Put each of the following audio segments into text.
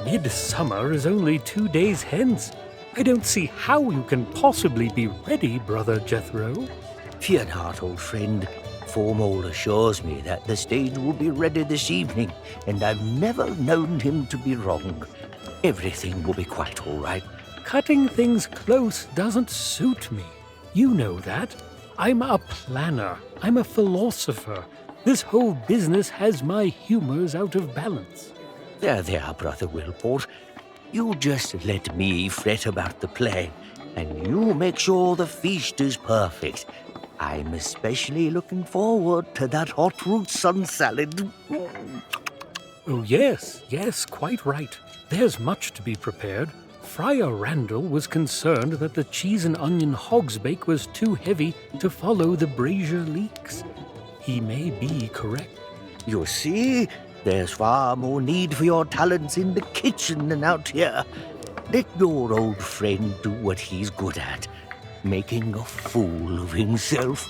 Midsummer is only 2 days hence. I don't see how you can possibly be ready, Brother Jethro. Fear not, old friend. Formal assures me that the stage will be ready this evening, and I've never known him to be wrong. Everything will be quite all right. Cutting things close doesn't suit me. You know that. I'm a planner. I'm a philosopher. This whole business has my humors out of balance. There, Brother Wilport. You just let me fret about the play, and you make sure the feast is perfect. I'm especially looking forward to that hot root sun salad. Oh, yes, quite right. There's much to be prepared. Friar Randall was concerned that the cheese and onion hogsbake was too heavy to follow the brazier leaks. He may be correct. You see, there's far more need for your talents in the kitchen than out here. Let your old friend do what he's good at, making a fool of himself.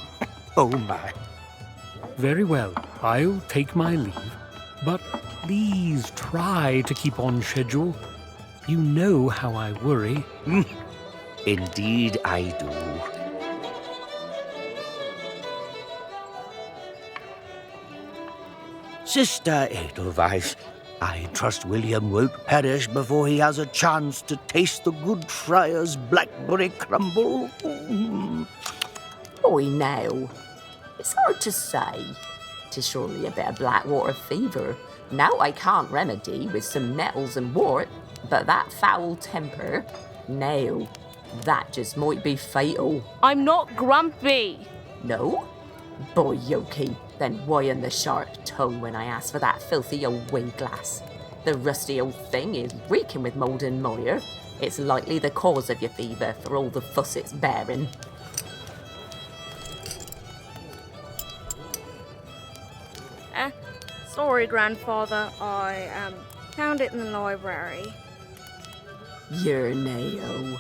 Oh, my. Very well, I'll take my leave. But please try to keep on schedule. You know how I worry. Indeed I do. Sister Edelweiss, I trust William won't perish before he has a chance to taste the good friar's blackberry crumble. Oi, now. It's hard to say. 'Tis surely a bit of blackwater fever. Now I can't remedy with some nettles and wort, but that foul temper, now, that just might be fatal. I'm not grumpy. No? Boy, Yoki, then why in the sharp tongue when I asked for that filthy old winglass? The rusty old thing is reeking with mould and mire. It's likely the cause of your fever for all the fuss it's bearing. Sorry, Grandfather. I found it in the library. You're Nao.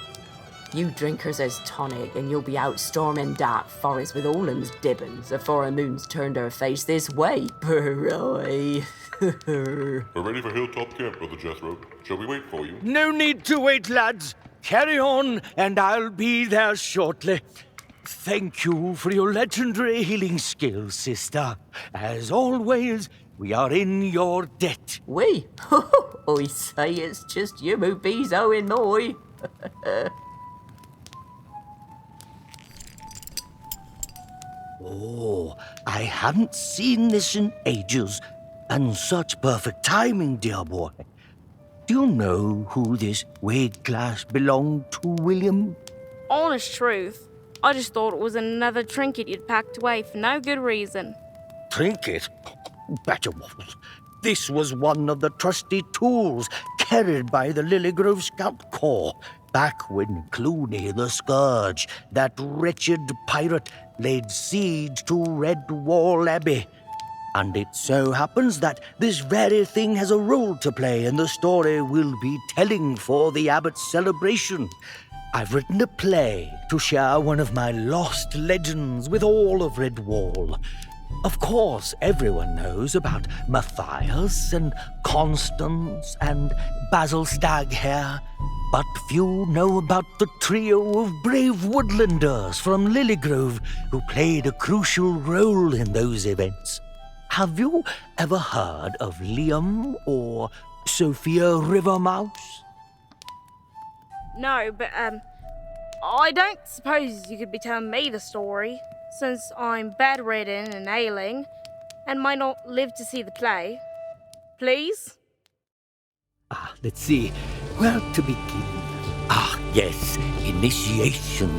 You drinkers as tonic, and you'll be out storming dark forest with all them's dibbins afore a moon's turned her face this way. We're ready for Hilltop Camp, Brother Jethro. Shall we wait for you? No need to wait, lads. Carry on, and I'll be there shortly. Thank you for your legendary healing skills, sister. As always, we are in your debt. We? I say it's just you who be's owing moi. Oh, I hadn't seen this in ages, and such perfect timing, dear boy. Do you know who this weighed glass belonged to, William? Honest truth, I just thought it was another trinket you'd packed away for no good reason. Trinket? Better waffles. This was one of the trusty tools carried by the Lilygrove Scout Corps back when Clooney the Scourge, that wretched pirate, laid siege to Redwall Abbey. And it so happens that this very thing has a role to play in the story we'll be telling for the Abbot's celebration. I've written a play to share one of my lost legends with all of Redwall. Of course, everyone knows about Matthias and Constance and Basil Staghair, but few know about the trio of brave woodlanders from Lilygrove who played a crucial role in those events. Have you ever heard of Liam or Sophia Rivermouse? No, but, I don't suppose you could be telling me the story, since I'm bedridden and ailing, and might not live to see the play. Please? Let's see. Where to begin? Yes, initiation.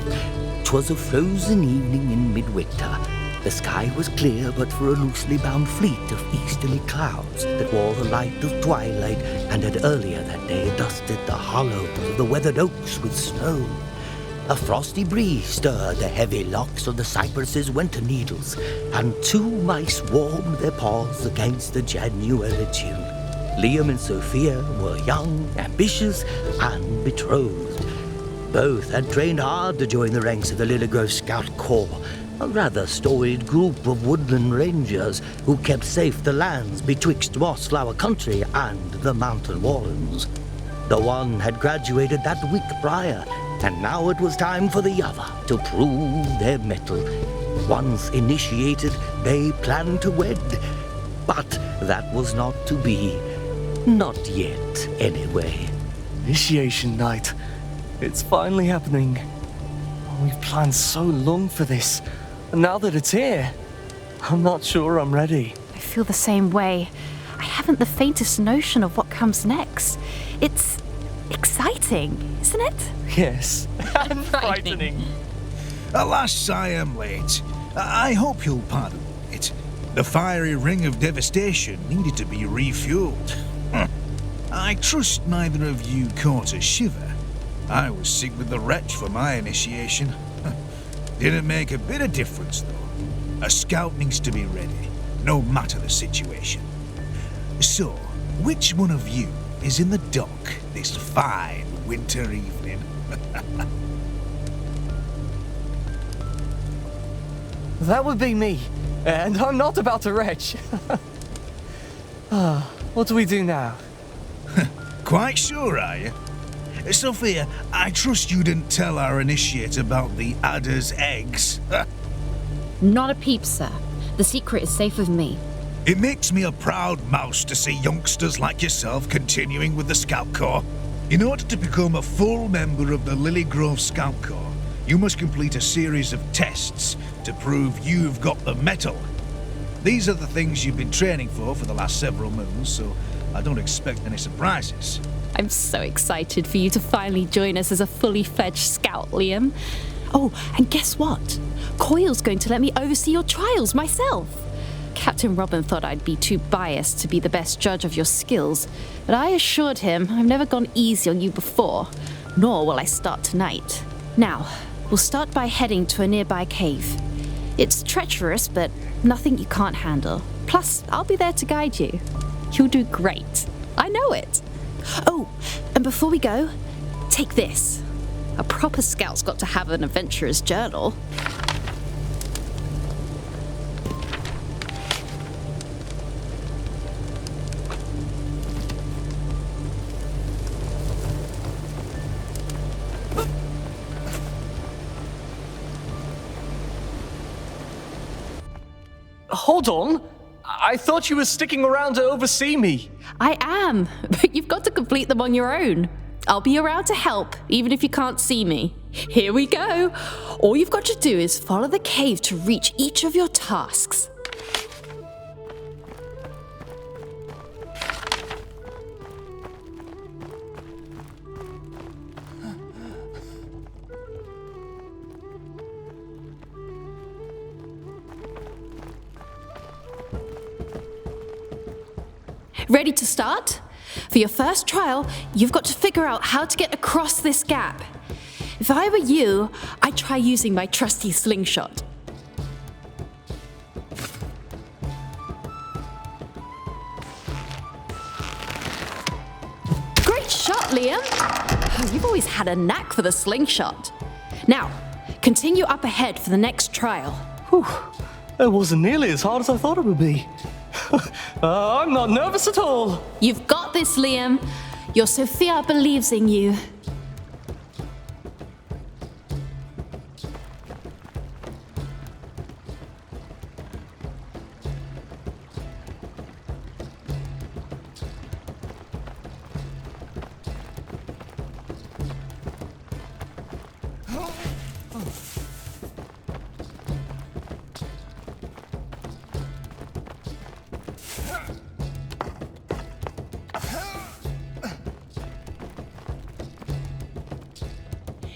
'Twas a frozen evening in midwinter. The sky was clear but for a loosely bound fleet of easterly clouds that wore the light of twilight and had earlier that day dusted the hollows of the weathered oaks with snow. A frosty breeze stirred the heavy locks of the cypresses' winter needles, and two mice warmed their paws against the January chill. Liam and Sophia were young, ambitious, and betrothed. Both had trained hard to join the ranks of the Lilygrove Scout Corps, a rather storied group of woodland rangers who kept safe the lands betwixt Mossflower country and the mountain warrens. The one had graduated that week prior, and now it was time for the other to prove their mettle. Once initiated, they planned to wed. But that was not to be. Not yet, anyway. Initiation night. It's finally happening. We've planned so long for this, and now that it's here, I'm not sure I'm ready. I feel the same way. I haven't the faintest notion of what comes next. It's exciting, isn't it? Yes, and frightening. Alas, I am late. I hope you'll pardon it. The fiery ring of devastation needed to be refueled. I trust neither of you caught a shiver. I was sick with the wretch for my initiation. Didn't make a bit of difference, though. A scout needs to be ready, no matter the situation. So, which one of you is in the dock this fine winter evening? That would be me, and I'm not about to retch. What do we do now? Quite sure, are you? Sophia, I trust you didn't tell our initiate about the adder's eggs. Not a peep, sir. The secret is safe with me. It makes me a proud mouse to see youngsters like yourself continuing with the Scout Corps. In order to become a full member of the Lilygrove Scout Corps, you must complete a series of tests to prove you've got the mettle. These are the things you've been training for the last several moons, so I don't expect any surprises. I'm so excited for you to finally join us as a fully fledged scout, Liam. Oh, and guess what? Coyle's going to let me oversee your trials myself. Captain Robin thought I'd be too biased to be the best judge of your skills, but I assured him I've never gone easy on you before, nor will I start tonight. Now, we'll start by heading to a nearby cave. It's treacherous, but nothing you can't handle. Plus, I'll be there to guide you. You'll do great. I know it. Oh, and before we go, take this. A proper scout's got to have an adventurer's journal. Hold on. I thought you were sticking around to oversee me. I am, but you've got to complete them on your own. I'll be around to help, even if you can't see me. Here we go. All you've got to do is follow the cave to reach each of your tasks. Ready to start? For your first trial, you've got to figure out how to get across this gap. If I were you, I'd try using my trusty slingshot. Great shot, Liam! Oh, you've always had a knack for the slingshot. Now, continue up ahead for the next trial. Whew. It wasn't nearly as hard as I thought it would be. I'm not nervous at all. You've got this, Liam. Your Sophia believes in you.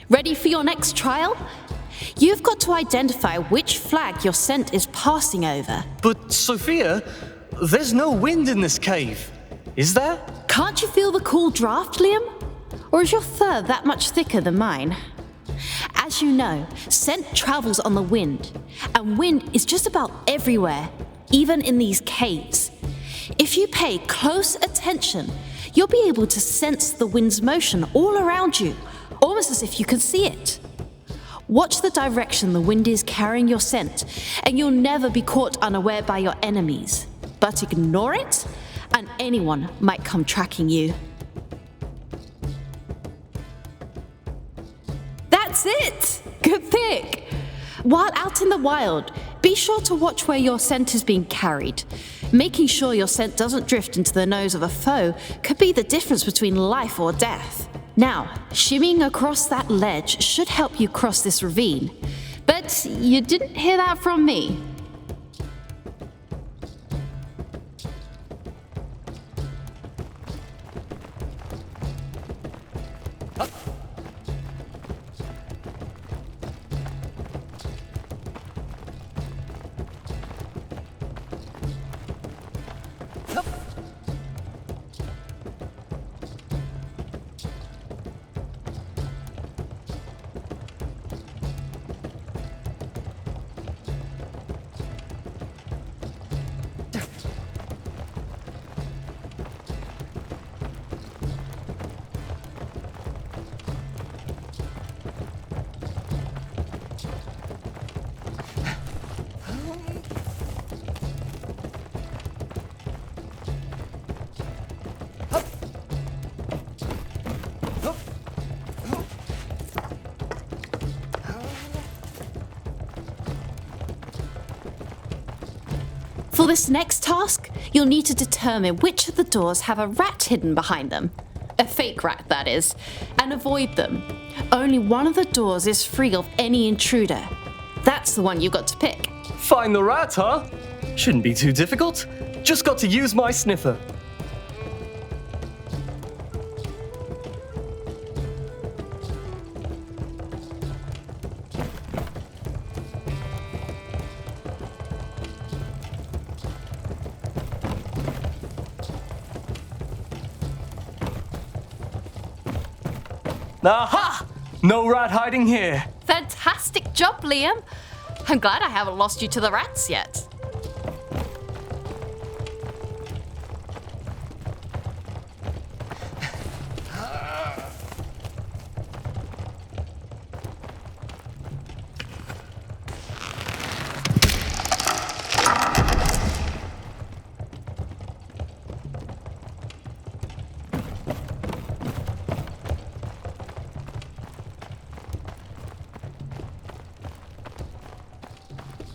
Ready for your next trial? You've got to identify which flag your scent is passing over. But, Sophia, there's no wind in this cave, is there? Can't you feel the cool draft, Liam? Or is your fur that much thicker than mine? As you know, scent travels on the wind, and wind is just about everywhere, even in these caves. If you pay close attention, you'll be able to sense the wind's motion all around you, almost as if you can see it. Watch the direction the wind is carrying your scent, and you'll never be caught unaware by your enemies. But ignore it, and anyone might come tracking you. That's it! Good pick! While out in the wild, be sure to watch where your scent is being carried. Making sure your scent doesn't drift into the nose of a foe could be the difference between life or death. Now, shimmying across that ledge should help you cross this ravine. But you didn't hear that from me. For this next task, you'll need to determine which of the doors have a rat hidden behind them. A fake rat, that is, and avoid them. Only one of the doors is free of any intruder. That's the one you've got to pick. Find the rat, huh? Shouldn't be too difficult. Just got to use my sniffer. Aha! No rat hiding here. Fantastic job, Liam. I'm glad I haven't lost you to the rats yet.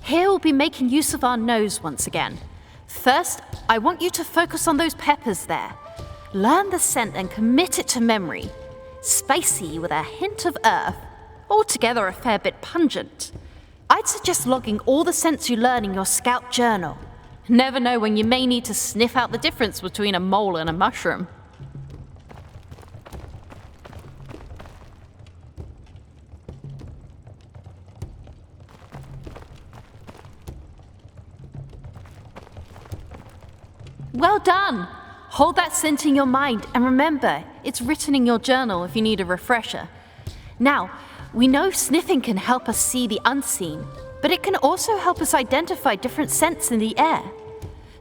Here we'll be making use of our nose once again. First, I want you to focus on those peppers there. Learn the scent and commit it to memory. Spicy with a hint of earth, altogether a fair bit pungent. I'd suggest logging all the scents you learn in your scout journal. Never know when you may need to sniff out the difference between a mole and a mushroom. Well done! Hold that scent in your mind and remember, it's written in your journal if you need a refresher. Now, we know sniffing can help us see the unseen, but it can also help us identify different scents in the air.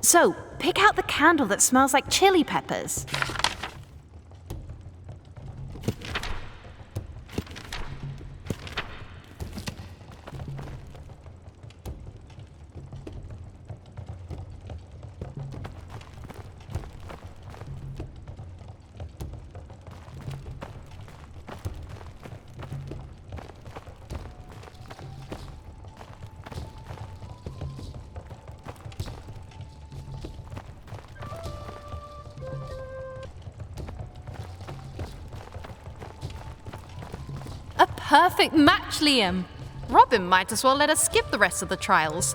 So, pick out the candle that smells like chili peppers. A perfect match, Liam. Robin might as well let us skip the rest of the trials.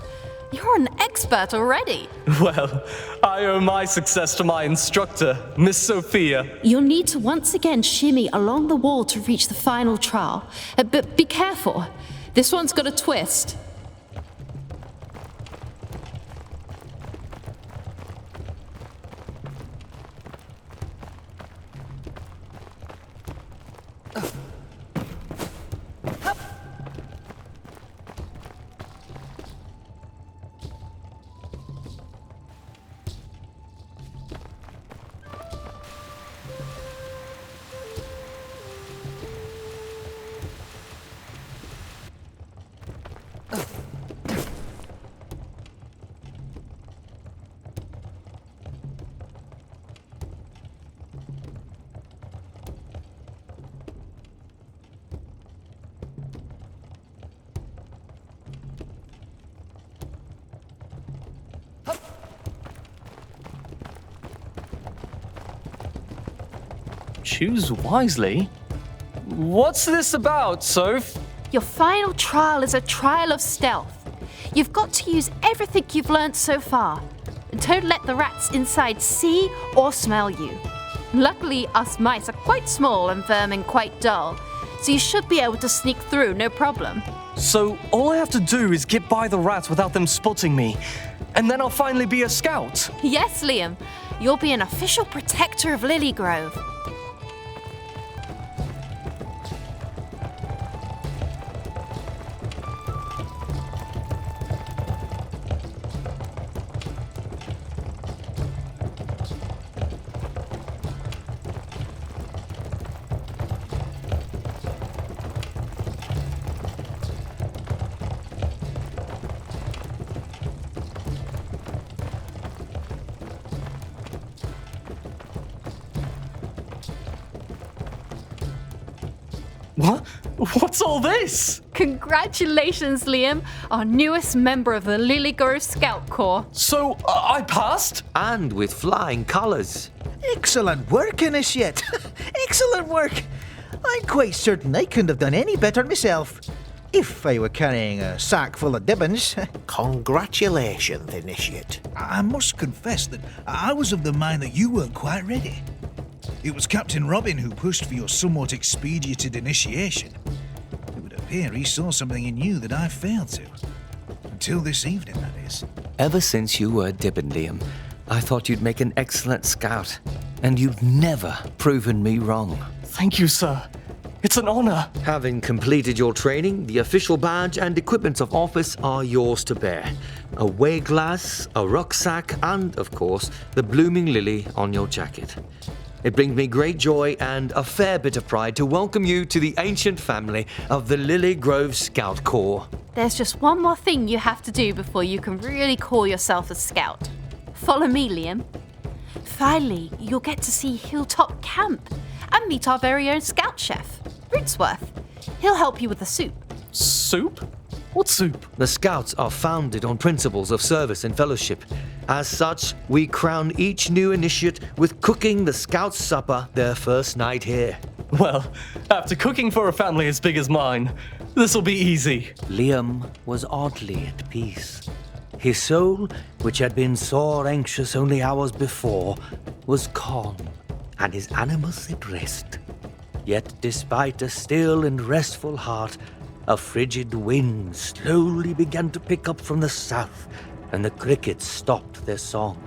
You're an expert already. Well, I owe my success to my instructor, Miss Sophia. You'll need to once again shimmy along the wall to reach the final trial. But be careful. This one's got a twist. Choose wisely? What's this about, Soph? Your final trial is a trial of stealth. You've got to use everything you've learned so far. Don't let the rats inside see or smell you. Luckily, us mice are quite small and vermin quite dull, so you should be able to sneak through no problem. So all I have to do is get by the rats without them spotting me, and then I'll finally be a scout. Yes, Liam, you'll be an official protector of Lilygrove. What? What's all this? Congratulations, Liam, our newest member of the Lilygrove Scout Corps. So, I passed? And with flying colours. Excellent work, Initiate. Excellent work. I'm quite certain I couldn't have done any better myself. If I were carrying a sack full of dibbons. Congratulations, Initiate. I must confess that I was of the mind that you weren't quite ready. It was Captain Robin who pushed for your somewhat expedited initiation. It would appear he saw something in you that I failed to. Until this evening, that is. Ever since you were Dibbon, Liam, I thought you'd make an excellent scout. And you've never proven me wrong. Thank you, sir. It's an honor. Having completed your training, the official badge and equipment of office are yours to bear. A weigh glass, a rucksack, and, of course, the blooming lily on your jacket. It brings me great joy and a fair bit of pride to welcome you to the ancient family of the Lilygrove Scout Corps. There's just one more thing you have to do before you can really call yourself a scout. Follow me, Liam. Finally, you'll get to see Hilltop Camp and meet our very own scout chef, Rootsworth. He'll help you with the soup. Soup? What soup? The Scouts are founded on principles of service and fellowship. As such, we crown each new initiate with cooking the Scouts' supper their first night here. Well, after cooking for a family as big as mine, this'll be easy. Liam was oddly at peace. His soul, which had been sore anxious only hours before, was calm, and his animus at rest. Yet despite a still and restful heart, a frigid wind slowly began to pick up from the south, and the crickets stopped their song.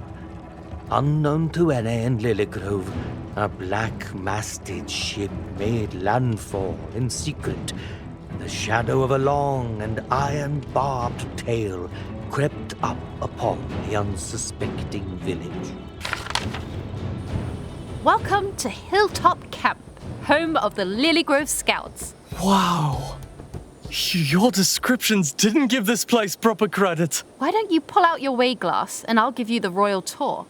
Unknown to Enne and Lilygrove, a black-masted ship made landfall in secret. The shadow of a long and iron-barbed tail crept up upon the unsuspecting village. Welcome to Hilltop Camp, home of the Lilygrove Scouts. Wow. Your descriptions didn't give this place proper credit. Why don't you pull out your weigh glass and I'll give you the royal tour.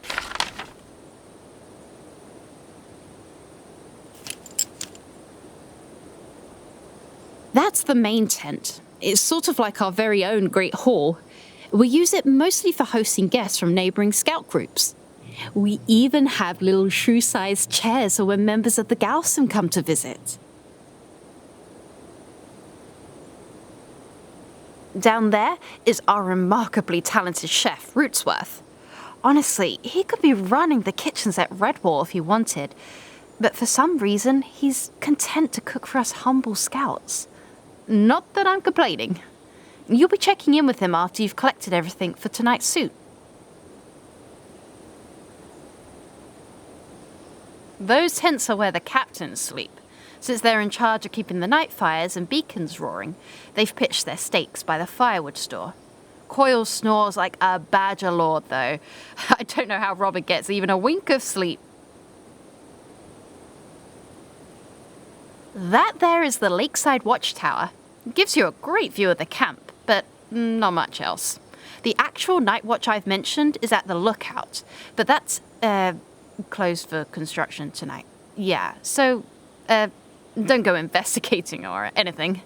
That's the main tent. It's sort of like our very own Great Hall. We use it mostly for hosting guests from neighbouring scout groups. We even have little shoe-sized chairs for when members of the Gaussum come to visit. Down there is our remarkably talented chef, Rootsworth. Honestly, he could be running the kitchens at Redwall if he wanted, but for some reason, he's content to cook for us humble scouts. Not that I'm complaining. You'll be checking in with him after you've collected everything for tonight's suit. Those tents are where the captains sleep. Since they're in charge of keeping the night fires and beacons roaring, they've pitched their stakes by the firewood store. Coyle snores like a badger lord, though. I don't know how Robin gets even a wink of sleep. That there is the lakeside watchtower. It gives you a great view of the camp, but not much else. The actual night watch I've mentioned is at the lookout, but that's, closed for construction tonight. Yeah, so, don't go investigating or anything.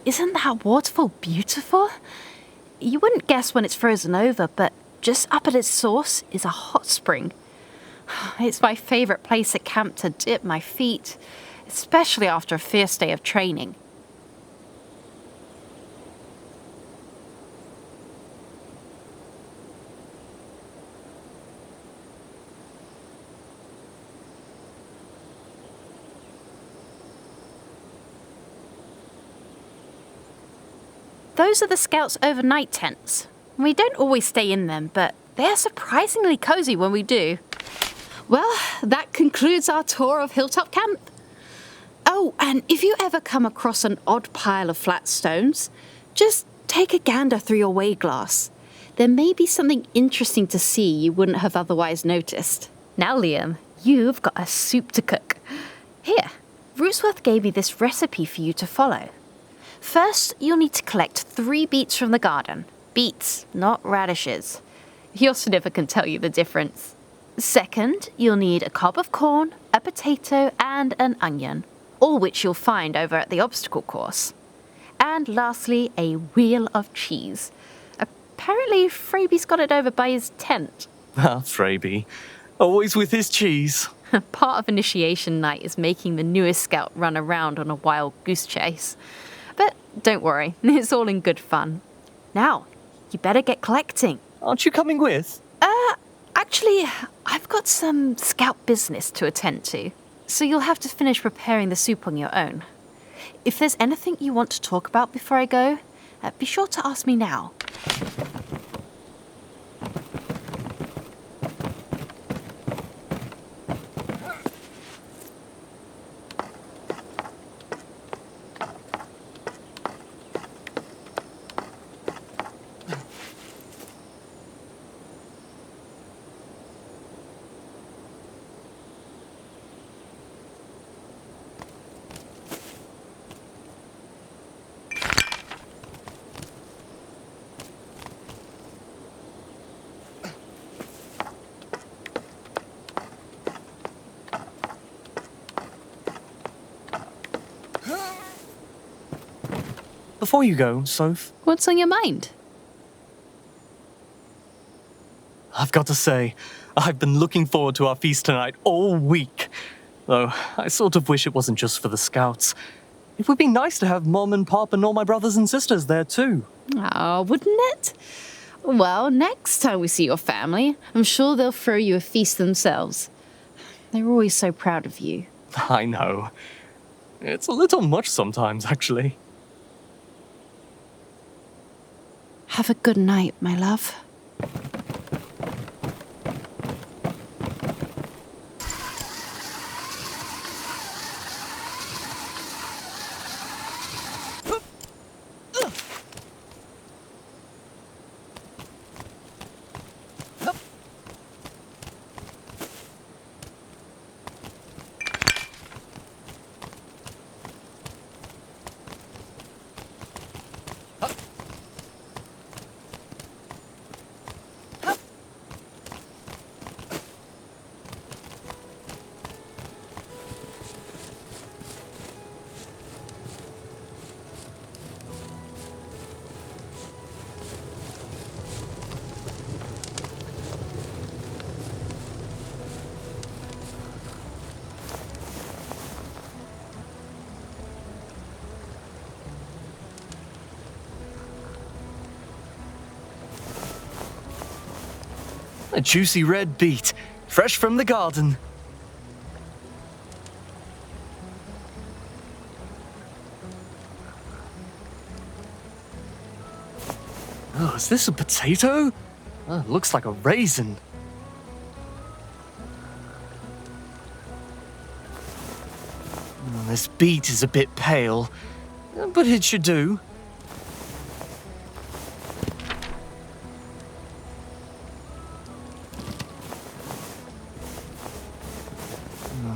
Isn't that waterfall beautiful? You wouldn't guess when it's frozen over, but just up at its source is a hot spring. It's my favourite place at camp to dip my feet, especially after a fierce day of training. Those are the Scouts' overnight tents. We don't always stay in them, but they are surprisingly cozy when we do. Well, that concludes our tour of Hilltop Camp. Oh, and if you ever come across an odd pile of flat stones, just take a gander through your way glass. There may be something interesting to see you wouldn't have otherwise noticed. Now, Liam, you've got a soup to cook. Here, Rootsworth gave me this recipe for you to follow. First, you'll need to collect 3 beets from the garden. Beets, not radishes. Your sniffer can tell you the difference. Second, you'll need a cob of corn, a potato, and an onion, all which you'll find over at the obstacle course. And lastly, a wheel of cheese. Apparently, Freeby's got it over by his tent. Ah, Freyby. Always with his cheese. Part of initiation night is making the newest scout run around on a wild goose chase. But don't worry, it's all in good fun. Now, you better get collecting. Aren't you coming with? Actually, I've got some scout business to attend to, so you'll have to finish preparing the soup on your own. If there's anything you want to talk about before I go, be sure to ask me now. Before you go, Soph, What's on your mind? I've got to say, I've been looking forward to our feast tonight all week. Though, I sort of wish it wasn't just for the Scouts. It would be nice to have Mom and Pop and all my brothers and sisters there too. Oh, wouldn't it? Well, next time we see your family, I'm sure they'll throw you a feast themselves. They're always so proud of you. I know. It's a little much sometimes, actually. Have a good night, my love. A juicy red beet, fresh from the garden. Oh, is this a potato? Oh, it looks like a raisin. Oh, this beet is a bit pale, but it should do.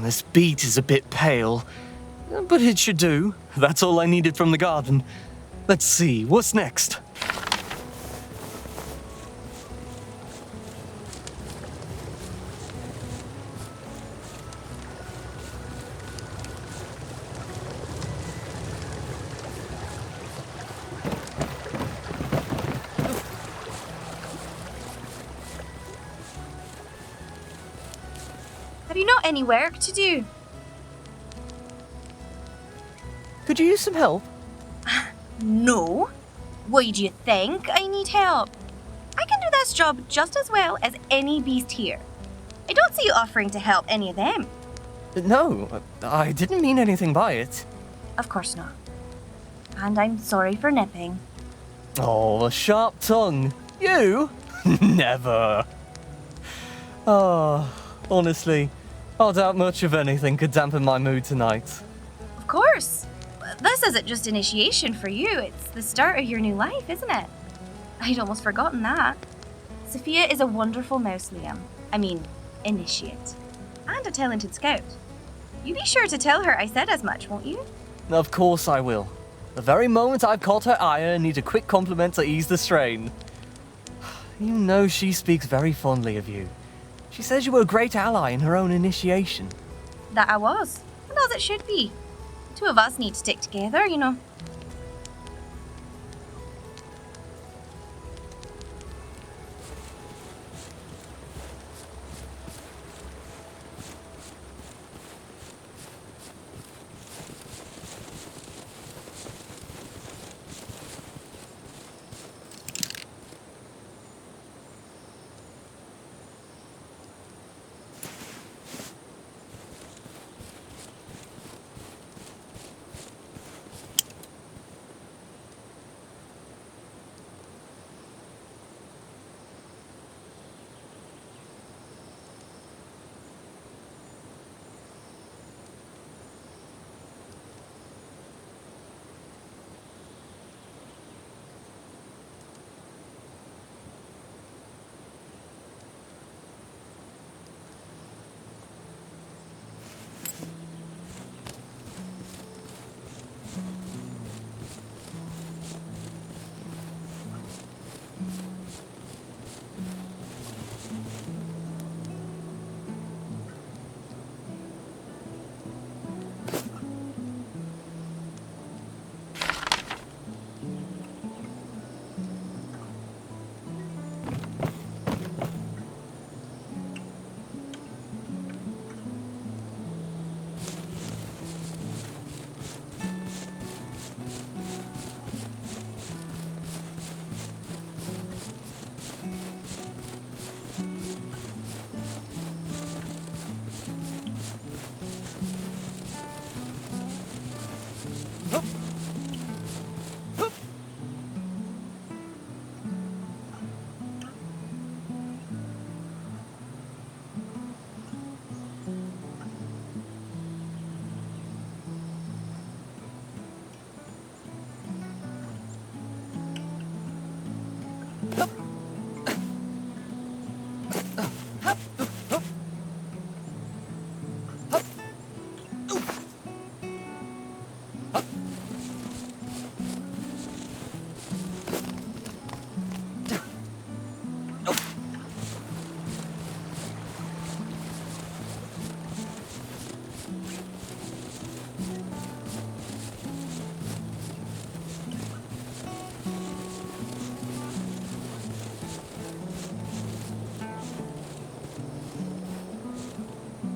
This beet is a bit pale, but it should do. That's all I needed from the garden. Let's see, what's next? got any work to do. Could you use some help? No. Why do you think I need help? I can do this job just as well as any beast here. I don't see you offering to help any of them. No, I didn't mean anything by it. Of course not. And I'm sorry for nipping. Oh, a sharp tongue. You? Never. Oh, honestly, I doubt much of anything could dampen my mood tonight. Of course. This isn't just initiation for you, it's the start of your new life, isn't it? I'd almost forgotten that. Sophia is a wonderful mouse, Liam. I mean, initiate. And a talented scout. You be sure to tell her I said as much, won't you? Of course I will. The very moment I've caught her ire, need a quick compliment to ease the strain. You know she speaks very fondly of you. She says you were a great ally in her own initiation. That I was. And as it should be. Two of us need to stick together, you know.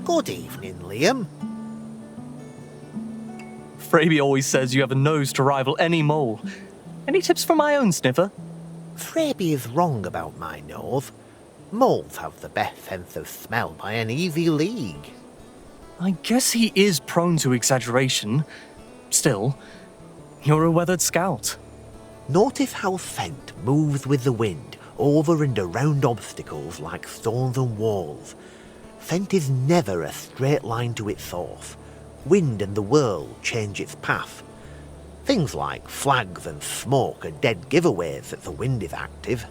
Good evening, Liam. Fraby always says you have a nose to rival any mole. Any tips for my own sniffer? Fraby is wrong about my nose. Moles have the best sense of smell by an easy league. I guess he is prone to exaggeration. Still, you're a weathered scout. Notice how scent moves with the wind over and around obstacles like stones and walls. Scent is never a straight line to its source. Wind and the world change its path. Things like flags and smoke are dead giveaways that the wind is active.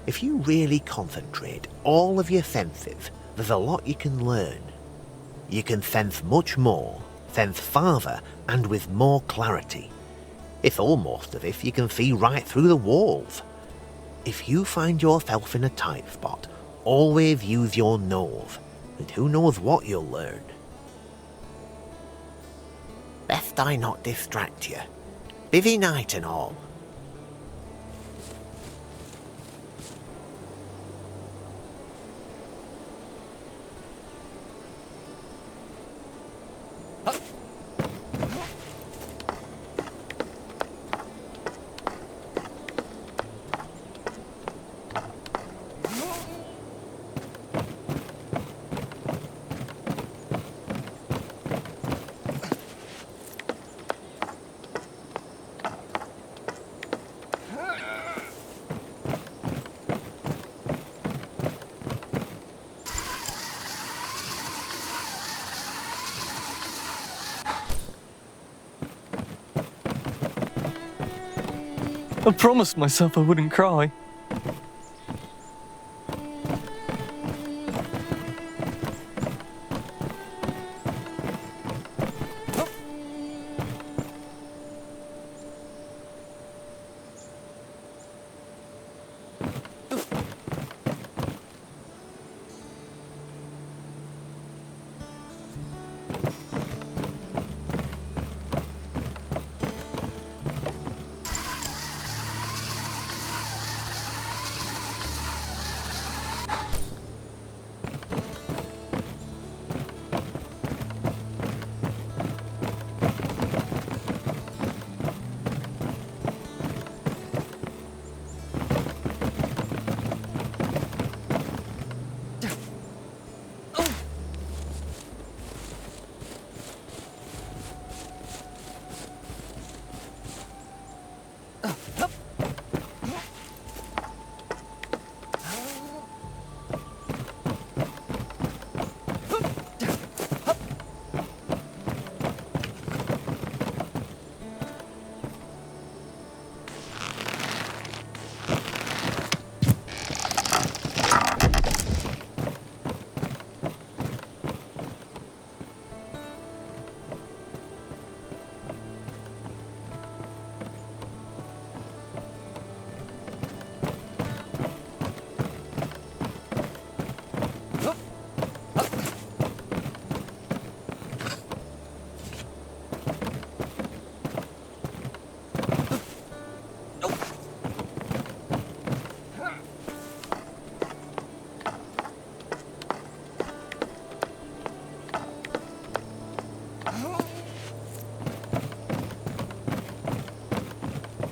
If you really concentrate all of your senses, there's a lot you can learn. You can sense much more, sense farther, and with more clarity. It's almost as if you can see right through the walls. If you find yourself in a tight spot, always use your nose, and who knows what you'll learn. Best I not distract you. Busy night and all. I promised myself I wouldn't cry.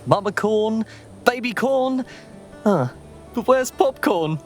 Mama corn, baby corn. But where's popcorn?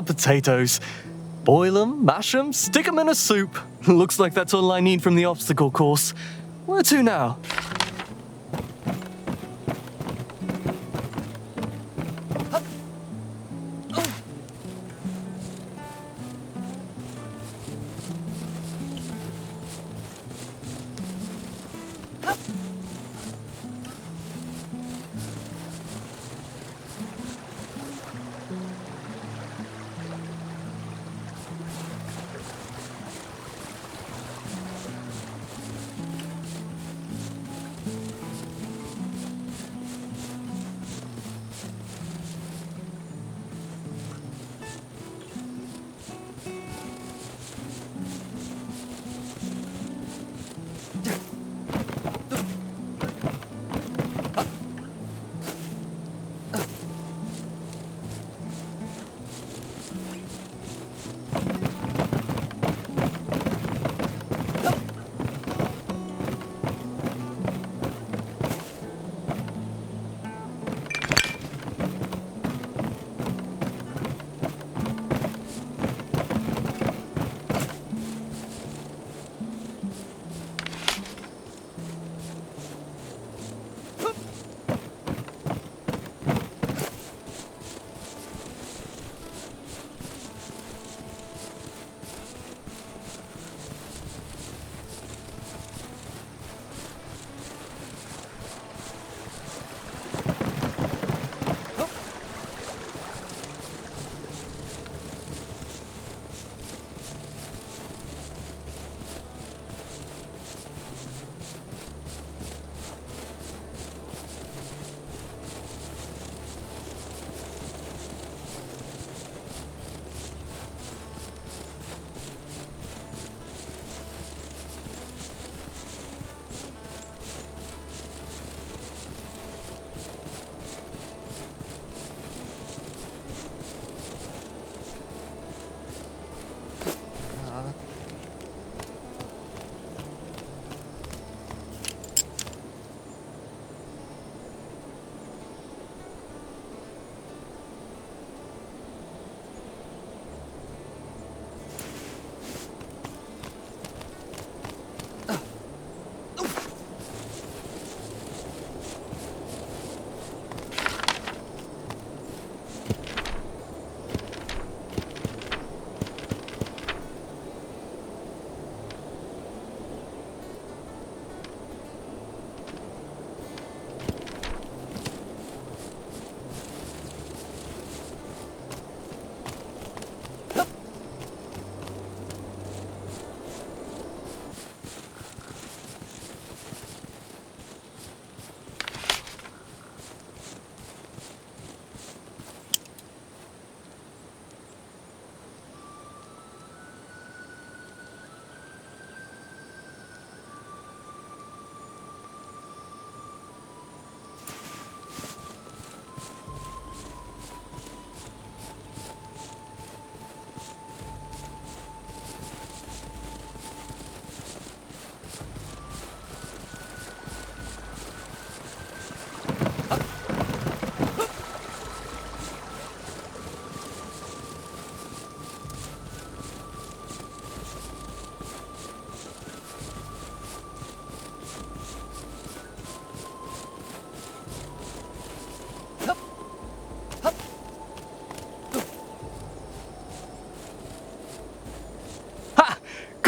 Potatoes. Boil them, mash them, stick them in a soup. Looks like that's all I need from the obstacle course. Where to now?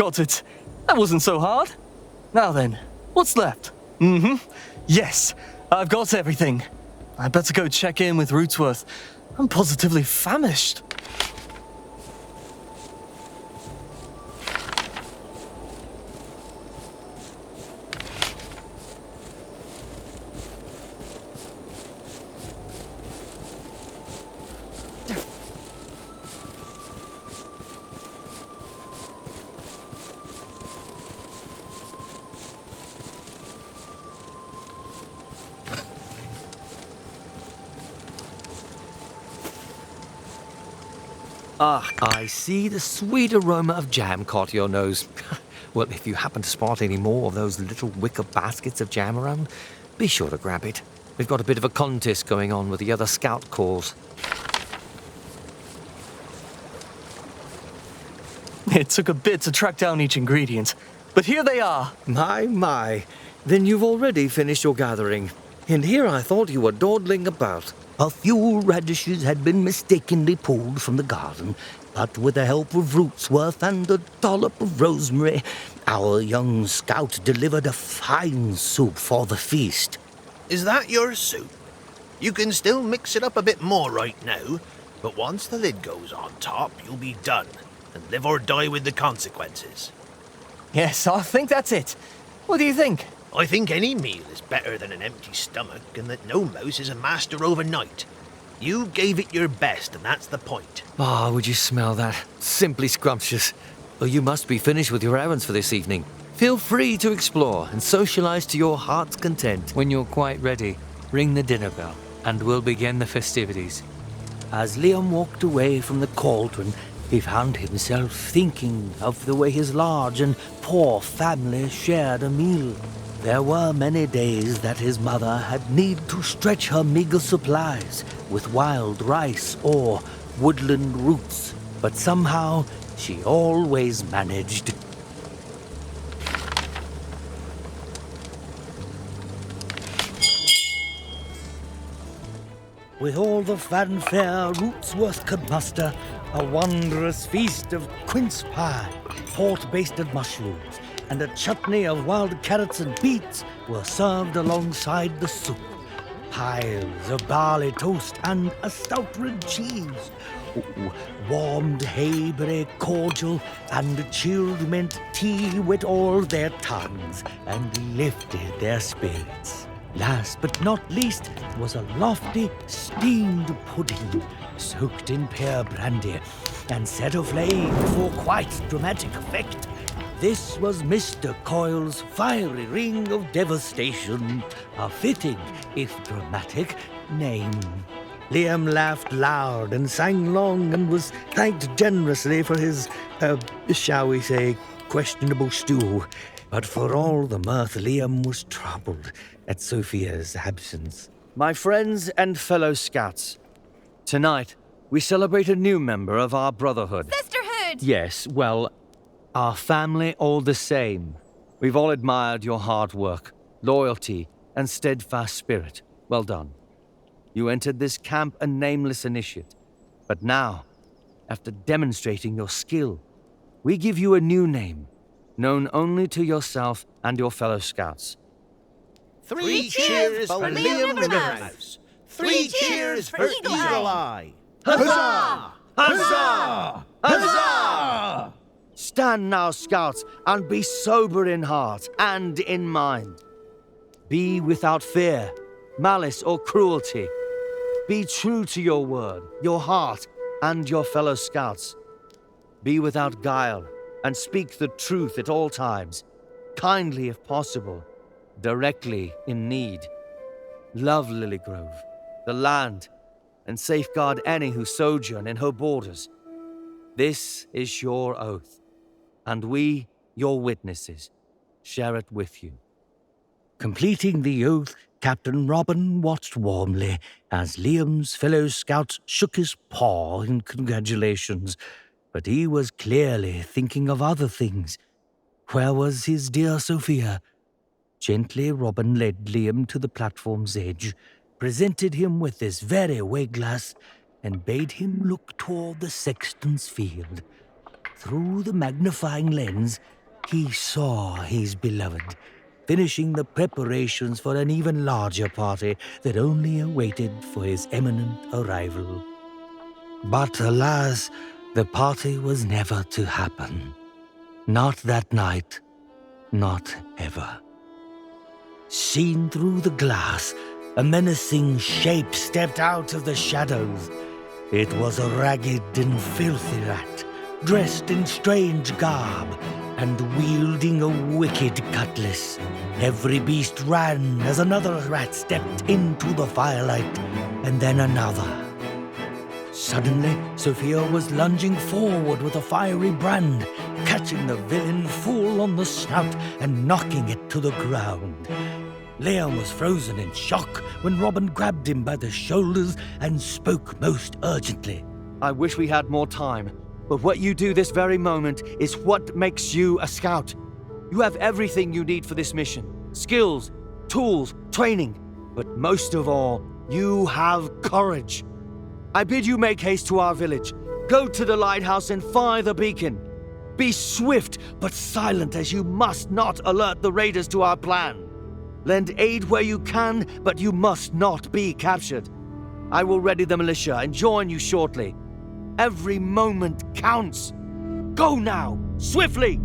got it. That wasn't so hard. Now then, what's left? Yes, I've got everything. I better go check in with Rootsworth. I'm positively famished. Ah, I see the sweet aroma of jam caught your nose. Well, if you happen to spot any more of those little wicker baskets of jam around, be sure to grab it. We've got a bit of a contest going on with the other scout corps. It took a bit to track down each ingredient, but here they are. My. Then you've already finished your gathering. And here I thought you were dawdling about. A few radishes had been mistakenly pulled from the garden, but with the help of Rootsworth and a dollop of rosemary, our young scout delivered a fine soup for the feast. Is that your soup? You can still mix it up a bit more right now, but once the lid goes on top, you'll be done, and live or die with the consequences. Yes, I think that's it. What do you think? I think any meal is better than an empty stomach, and that no mouse is a master overnight. You gave it your best, and that's the point. Ah, would you smell that? Simply scrumptious. Well, you must be finished with your errands for this evening. Feel free to explore and socialize to your heart's content. When you're quite ready, ring the dinner bell, and we'll begin the festivities. As Liam walked away from the cauldron, he found himself thinking of the way his large and poor family shared a meal. There were many days that his mother had need to stretch her meager supplies with wild rice or woodland roots, but somehow she always managed. With all the fanfare Rootsworth could muster, a wondrous feast of quince pie, port-basted mushrooms, and a chutney of wild carrots and beets were served alongside the soup. Piles of barley toast and a stout red cheese, warmed hayberry cordial and chilled mint tea wet all their tongues and lifted their spirits. Last but not least was a lofty steamed pudding soaked in pear brandy and set aflame for quite dramatic effect. This was Mr. Coyle's fiery ring of devastation, a fitting, if dramatic, name. Liam laughed loud and sang long and was thanked generously for his, shall we say, questionable stew. But for all the mirth, Liam was troubled at Sophia's absence. My friends and fellow scouts, tonight we celebrate a new member of our brotherhood. Sisterhood! Yes, well, our family all the same. We've all admired your hard work, loyalty, and steadfast spirit. Well done. You entered this camp a nameless initiate. But now, after demonstrating your skill, we give you a new name, known only to yourself and your fellow scouts. 3 cheers for Liam Riverhouse. 3 cheers for Eagle Eye. Huzzah! Huzzah! Huzzah! Stand now, scouts, and be sober in heart and in mind. Be without fear, malice, or cruelty. Be true to your word, your heart, and your fellow scouts. Be without guile, and speak the truth at all times, kindly if possible, directly in need. Love Lilygrove, the land, and safeguard any who sojourn in her borders. This is your oath, and we, your witnesses, share it with you. Completing the oath, Captain Robin watched warmly as Liam's fellow scout shook his paw in congratulations, but he was clearly thinking of other things. Where was his dear Sophia? Gently, Robin led Liam to the platform's edge, presented him with this very way glass, and bade him look toward the sexton's field. through the magnifying lens, he saw his beloved, finishing the preparations for an even larger party that only awaited for his imminent arrival. But alas, the party was never to happen. Not that night, not ever. Seen through the glass, a menacing shape stepped out of the shadows. It was a ragged and filthy rat, dressed in strange garb, and wielding a wicked cutlass. Every beast ran as another rat stepped into the firelight, and then another. Suddenly, Sophia was lunging forward with a fiery brand, catching the villain full on the snout and knocking it to the ground. Liam was frozen in shock when Robin grabbed him by the shoulders and spoke most urgently. I wish we had more time, but what you do this very moment is what makes you a scout. You have everything you need for this mission. Skills, tools, training, but most of all, you have courage. I bid you make haste to our village. Go to the lighthouse and fire the beacon. Be swift but silent, as you must not alert the raiders to our plan. Lend aid where you can, but you must not be captured. I will ready the militia and join you shortly. Every moment counts. Go now, swiftly!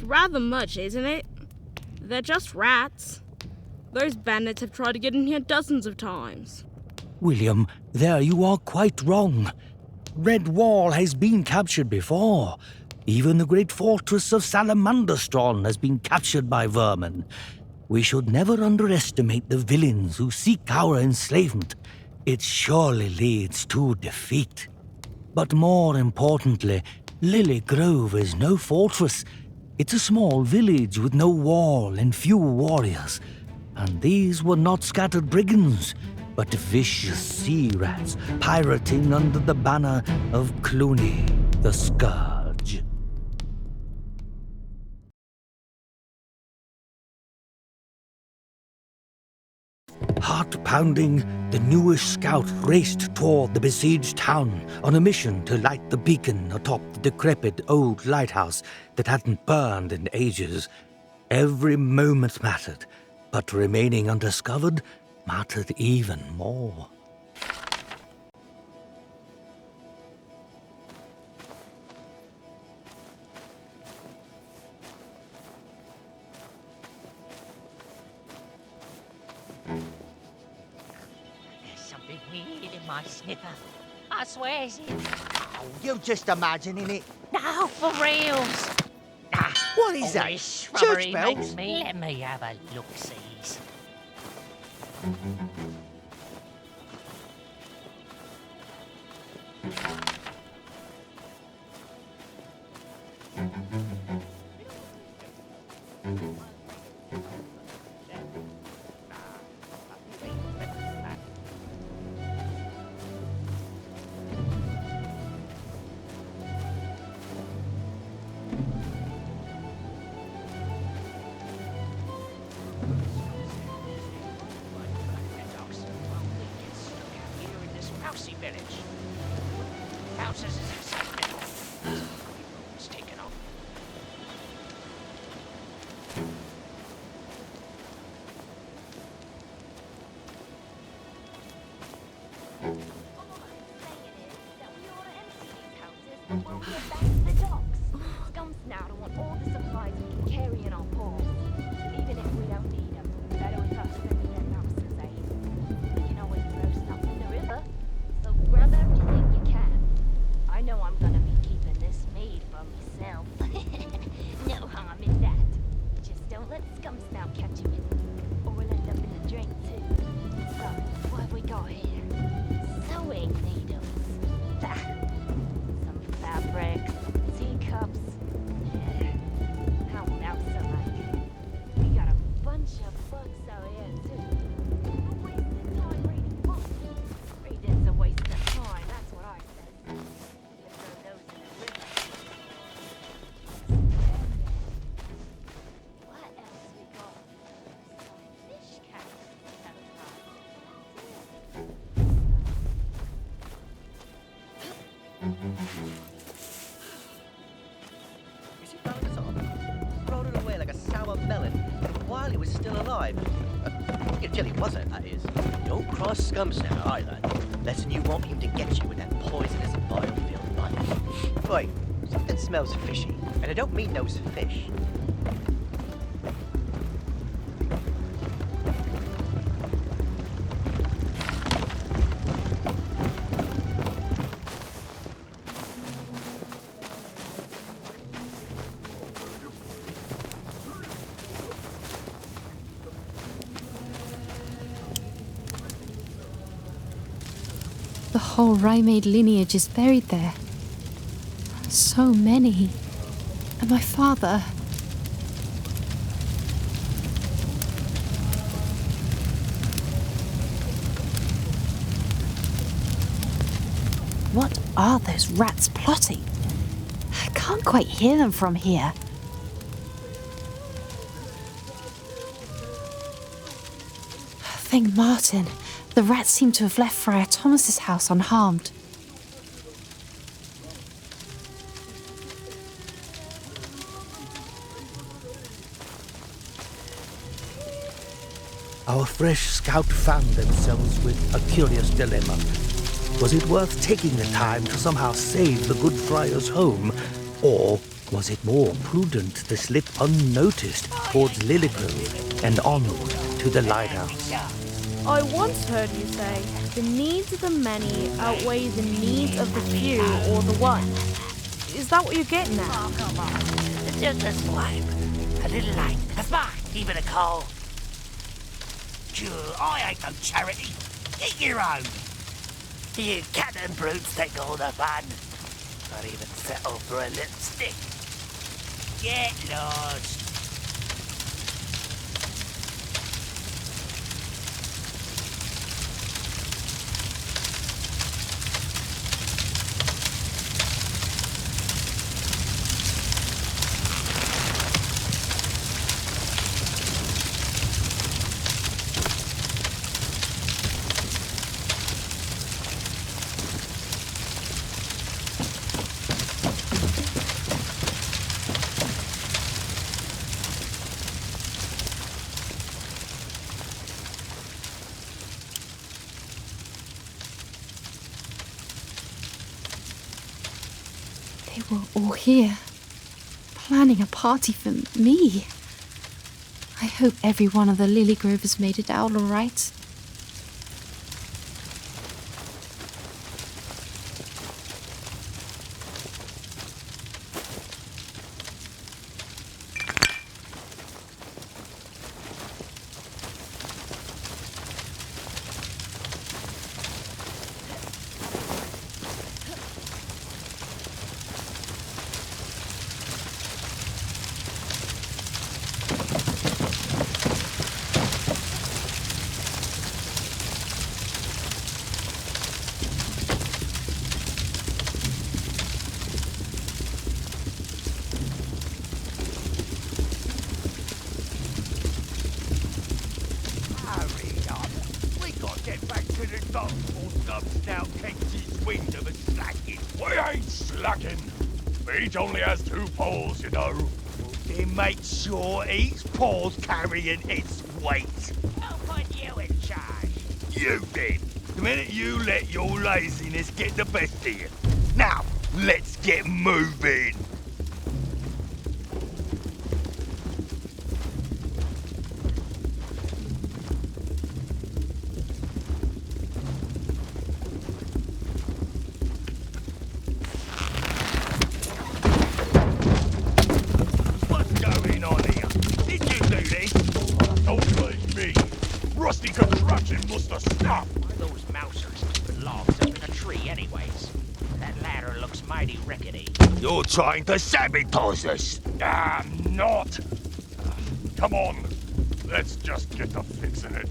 Rather much, isn't it? They're just rats. Those bandits have tried to get in here dozens of times. William, there you are quite wrong. Redwall has been captured before. Even the great fortress of Salamanderstron has been captured by vermin. We should never underestimate the villains who seek our enslavement. It surely leads to defeat. But more importantly, Lilygrove is no fortress. It's a small village with no wall and few warriors. And these were not scattered brigands, but vicious sea rats pirating under the banner of Clooney, the Scourge. Heart-pounding, the newest scout raced toward the besieged town on a mission to light the beacon atop the decrepit old lighthouse that hadn't burned in ages. Every moment mattered, but remaining undiscovered mattered even more. My sniffer. I swear it's it. Oh, you're just imagining it. No, for reals. Nah. What is that? This shrubbery Church bells? makes me. Let me have a look-sees. melon while he was still alive. Until he wasn't, that is. Don't cross scums now, either. Lesson you want him to get you with that poisonous bile-filled bun. Right, something smells fishy, and I don't mean those fish. The whole Rymade lineage is buried there. So many. And my father... What are those rats plotting? I can't quite hear them from here. Thank Martin. The rats seem to have left Friar Thomas's house unharmed. Our fresh scout found themselves with a curious dilemma. Was it worth taking the time to somehow save the good friar's home, or was it more prudent to slip unnoticed towards Lilygrove and onward to the lighthouse? I once heard you say, the needs of the many outweigh the needs of the few or the one. Is that what you're getting at? Oh, come on. Just a swipe. A little light. A spark. Even a coal. Sure, I ain't no charity. Get your own. You cat and brutes take all the fun. Not even settle for a little stick. Get lost. They were all here, planning a party for me. I hope every one of the Lilygrove has made it out all right. Each only has 2 poles, you know. Then make sure each pole's carrying its weight. I'll put you in charge. You did. The minute you let your laziness get the best of you. Now, let's get moving. You're trying to sabotage us. I'm not. Come on, let's just get to fixing it.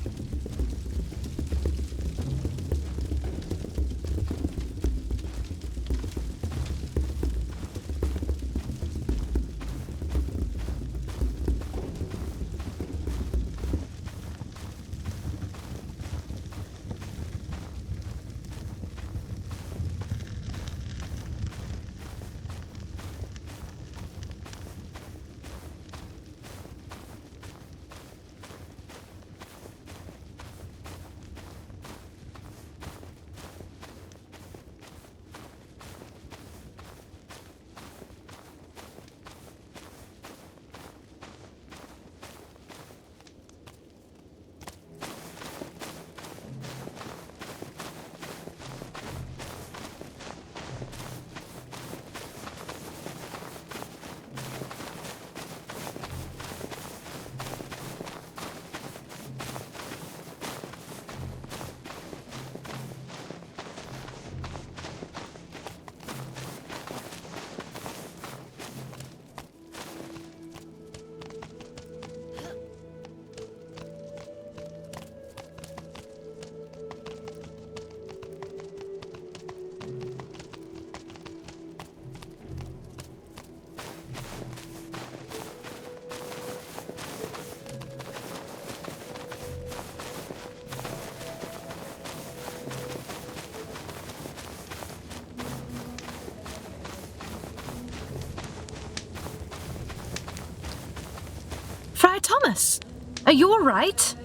Thomas, are you all right?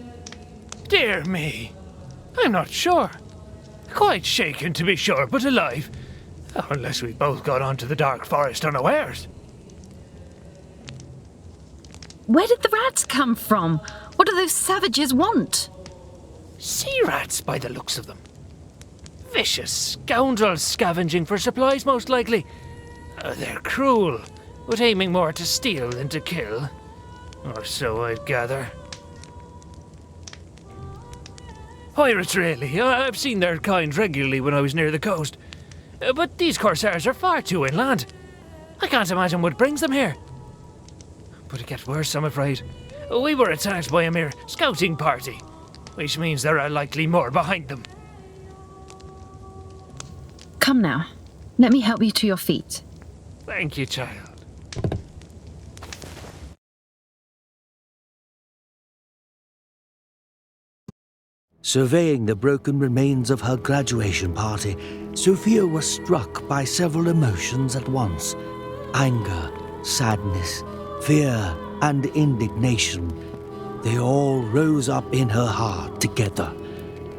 Dear me. I'm not sure. Quite shaken, to be sure, but alive. Unless we both got onto the dark forest unawares. Where did the rats come from? What do those savages want? Sea rats, by the looks of them. Vicious scoundrels scavenging for supplies, most likely. They're cruel, but aiming more to steal than to kill. Or so I'd gather. Pirates, really. I've seen their kind regularly when I was near the coast. But these corsairs are far too inland. I can't imagine what brings them here. But it gets worse, I'm afraid. We were attacked by a mere scouting party, which means there are likely more behind them. Come now. Let me help you to your feet. Thank you, child. Surveying the broken remains of her graduation party, Sophia was struck by several emotions at once. Anger, sadness, fear, and indignation. They all rose up in her heart together.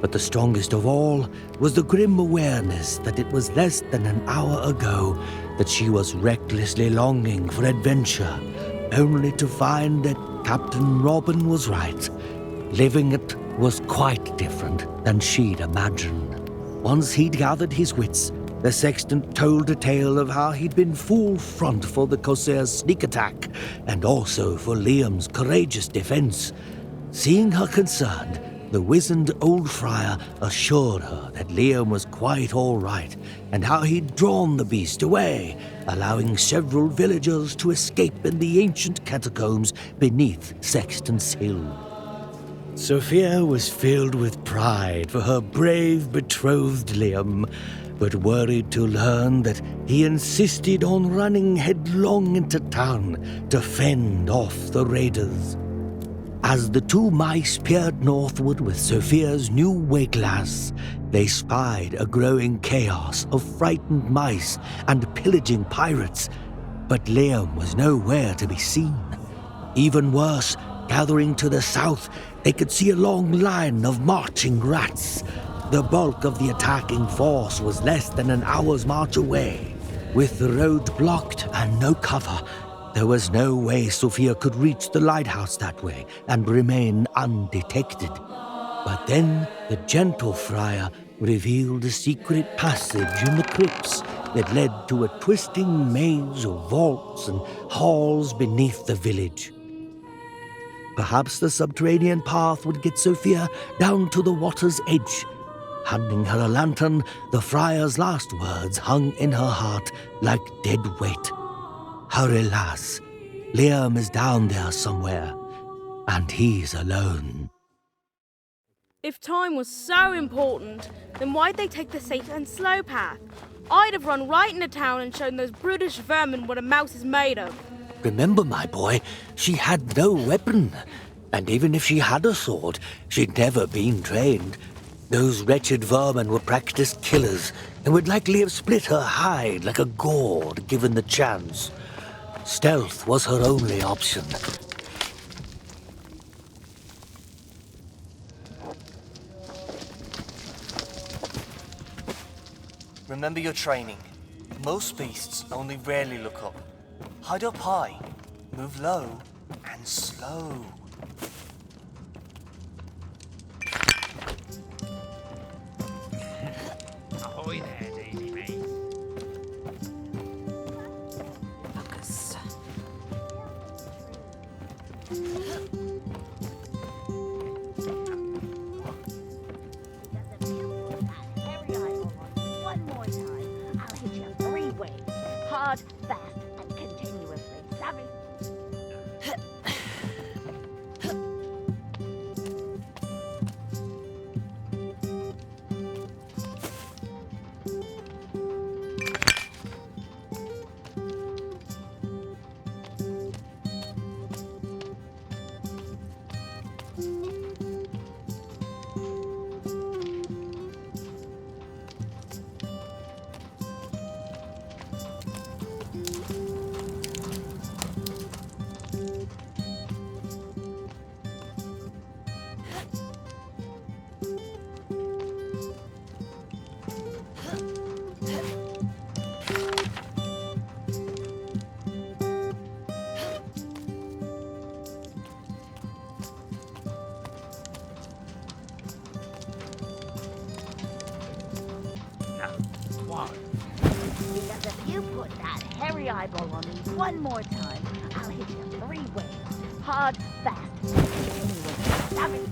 But the strongest of all was the grim awareness that it was less than an hour ago that she was recklessly longing for adventure, only to find that Captain Robin was right. Living it was quite different than she'd imagined. Once he'd gathered his wits, the sexton told a tale of how he'd been full front for the Corsair's sneak attack, and also for Liam's courageous defense. Seeing her concerned, the wizened old friar assured her that Liam was quite all right, and how he'd drawn the beast away, allowing several villagers to escape in the ancient catacombs beneath Sexton's Hill. Sophia was filled with pride for her brave betrothed Liam, but worried to learn that he insisted on running headlong into town to fend off the raiders. As the two mice peered northward with Sophia's new wayglass, they spied a growing chaos of frightened mice and pillaging pirates, but Liam was nowhere to be seen. Even worse, gathering to the south, they could see a long line of marching rats. The bulk of the attacking force was less than an hour's march away. With the road blocked and no cover, there was no way Sophia could reach the lighthouse that way and remain undetected. But then the gentle friar revealed a secret passage in the crypts that led to a twisting maze of vaults and halls beneath the village. Perhaps the subterranean path would get Sophia down to the water's edge. Handing her a lantern, the friar's last words hung in her heart like dead weight. Hurry, lass. Liam is down there somewhere, and he's alone. If time was so important, then why'd they take the safe and slow path? I'd have run right into town and shown those brutish vermin what a mouse is made of. Remember, my boy, she had no weapon. And even if she had a sword, she'd never been trained. Those wretched vermin were practiced killers and would likely have split her hide like a gourd given the chance. Stealth was her only option. Remember your training. Most beasts only rarely look up. Hide up high, move low, and slow. Ahoy there, Daisy mate. Focus. One more time, I'll hit you 3 ways. Hard, fast, and continuously. Savvy? hairy eyeball on him one more time, I'll hit you 3 ways. Hard, fast, and continuous. Damn it!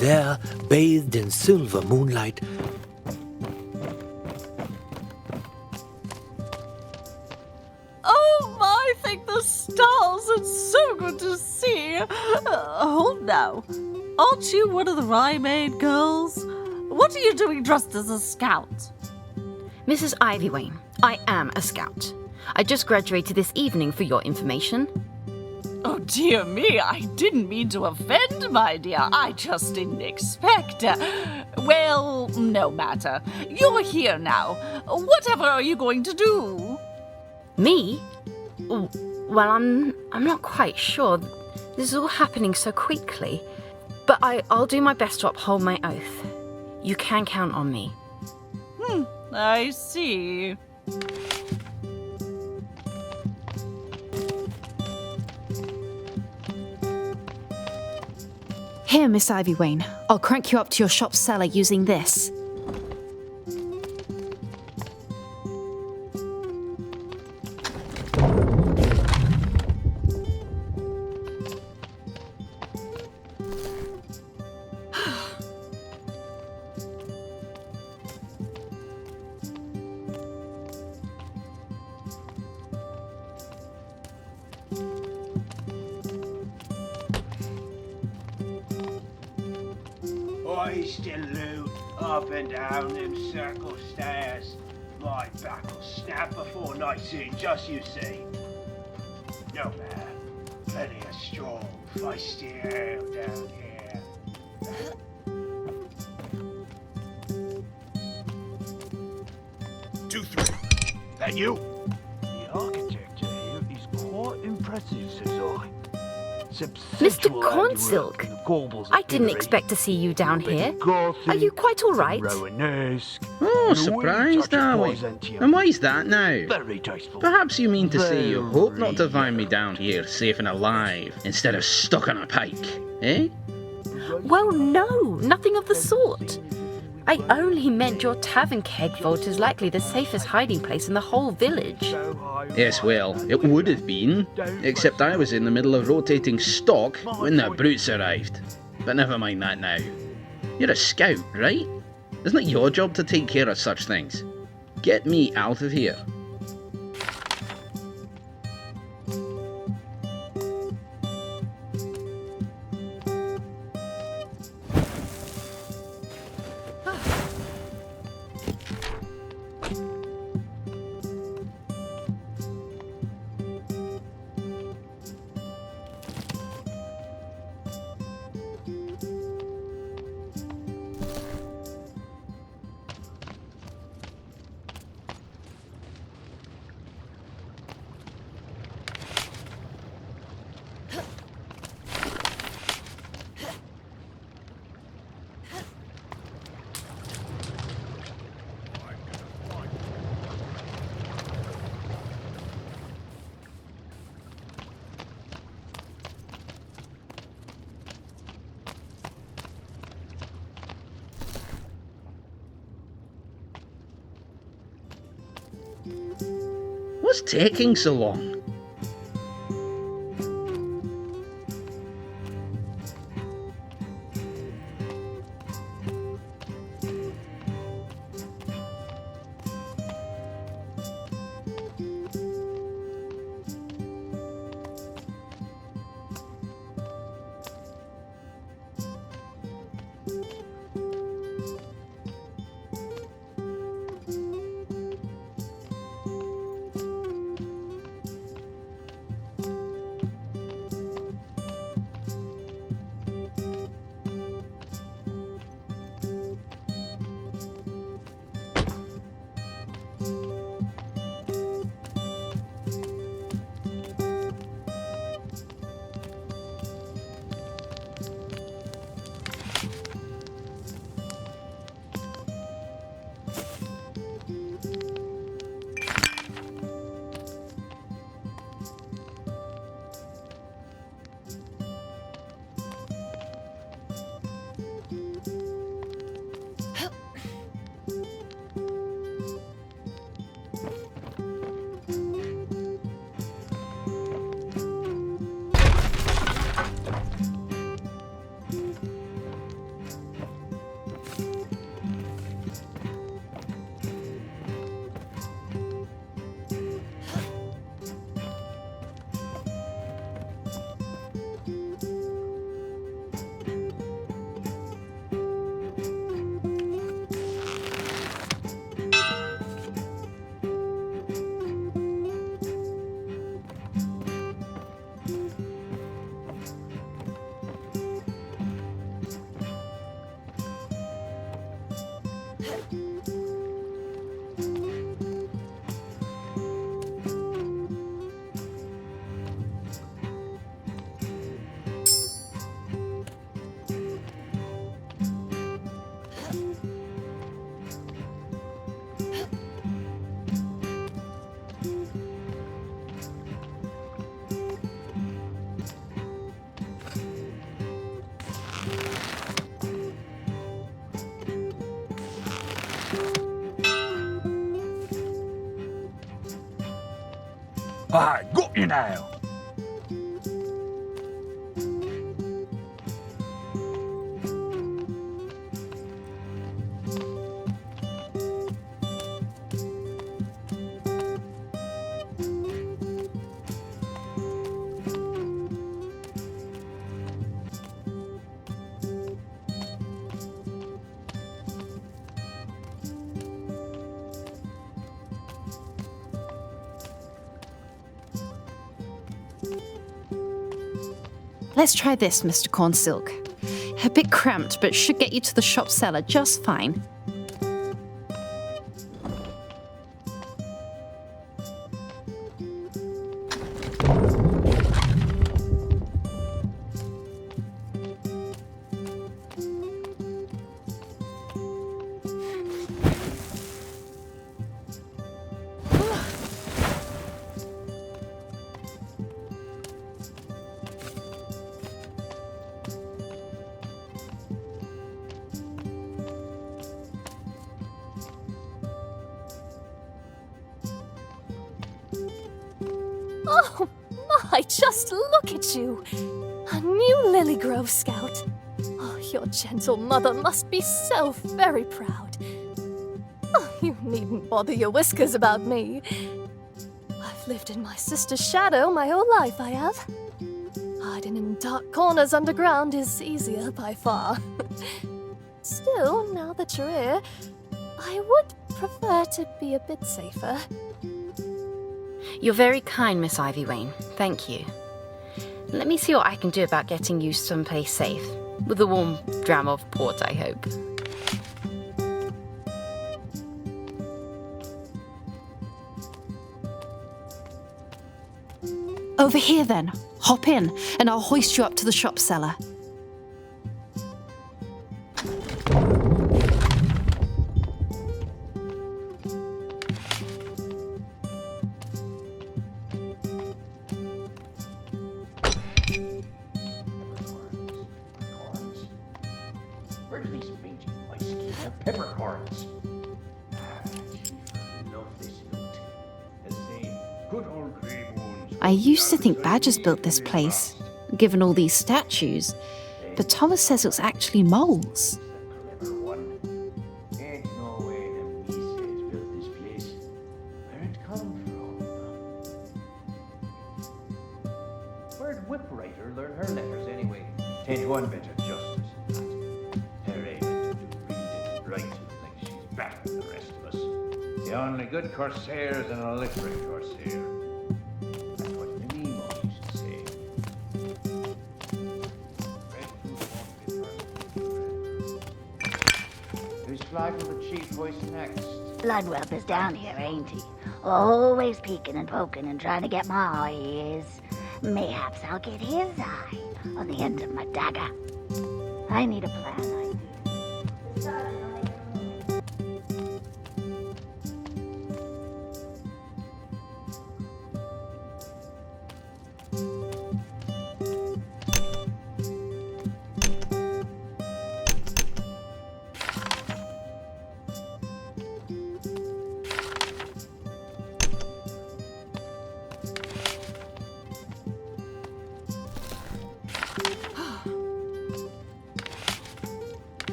There, bathed in silver moonlight, Oh my, thank the stars, it's so good to see. Hold now. Aren't you one of the Rye Maid girls? What are you doing dressed as a scout? Mrs. Ivywayne, I am a scout. I just graduated this evening for your information. Oh dear me, I didn't mean to offend, my dear. I just didn't expect. Well, no matter. You're here now. Whatever are you going to do? Me? Well, I'm not quite sure. This is all happening so quickly. But I'll do my best to uphold my oath. You can count on me. I see. Here, Miss Ivywayne. I'll crank you up to your shop cellar using this. Hoist and loot up and down them circle stairs. My back'll snap before night soon, just you see. No man, plenty of strong, feisty ale down here. 2-3. That you? The architecture here is quite impressive, says I. Mr. Cornsilk, I didn't expect to see you down here. Are you quite all right? Oh, surprised, are we? And why's that now? Very tasteful. Perhaps you mean to say you hope not to find me down here safe and alive, instead of stuck on a pike, eh? Well, no, nothing of the sort. I only meant your tavern keg vault is likely the safest hiding place in the whole village. Yes, well, it would have been, except I was in the middle of rotating stock when the brutes arrived. But never mind that now. You're a scout, right? Isn't it your job to take care of such things? Get me out of here. What's taking so long? I got you now. Let's try this, Mr. Cornsilk. A bit cramped, but should get you to the shop cellar just fine. Oh my, just look at you! A new Lilygrove Scout. Oh, your gentle mother must be so very proud. Oh, you needn't bother your whiskers about me. I've lived in my sister's shadow my whole life, I have. Hiding in dark corners underground is easier by far. Still, now that you're here, I would prefer to be a bit safer. You're very kind, Miss Ivywayne. Thank you. Let me see what I can do about getting you someplace safe. With a warm dram of port, I hope. Over here then. Hop in, and I'll hoist you up to the shop cellar. Where do these mangy whiskey have peppercorns? Love this note. Let's say, good old grey bones. I used to think badgers built this place, given all these statues, but Thomas says it's actually moles. Clever one. Ain't no way them Easters built this place. Where it come from? Where'd Whipwriter learn her letters anyway? Ain't one bit of justice in that. Her aiming to read and write like she's better than the rest of us. The only good Corsair's an illiterate Corsair. That's what Nemo used to say. Who's flagging the chief hoist next? Bloodwhelp is down here, ain't he? Always peeking and poking and trying to get my eye is. Mayhaps I'll get his eye on the end of my dagger. I need a plan, I do.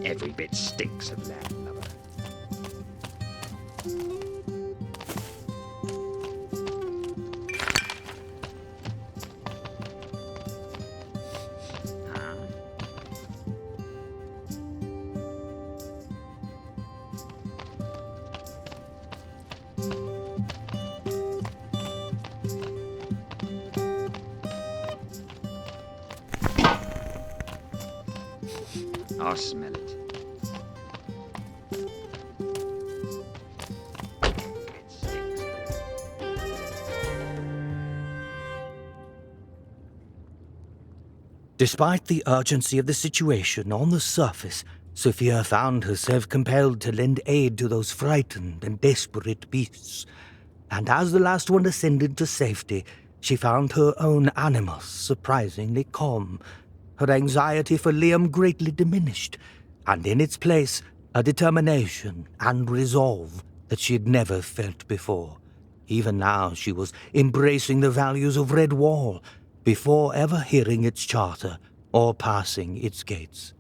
Every bit stinks of land, lover. I smell it. Despite the urgency of the situation on the surface, Sophia found herself compelled to lend aid to those frightened and desperate beasts. And as the last one ascended to safety, she found her own animals surprisingly calm. Her anxiety for Liam greatly diminished, and in its place, a determination and resolve that she'd never felt before. Even now she was embracing the values of Redwall, before ever hearing its charter or passing its gates.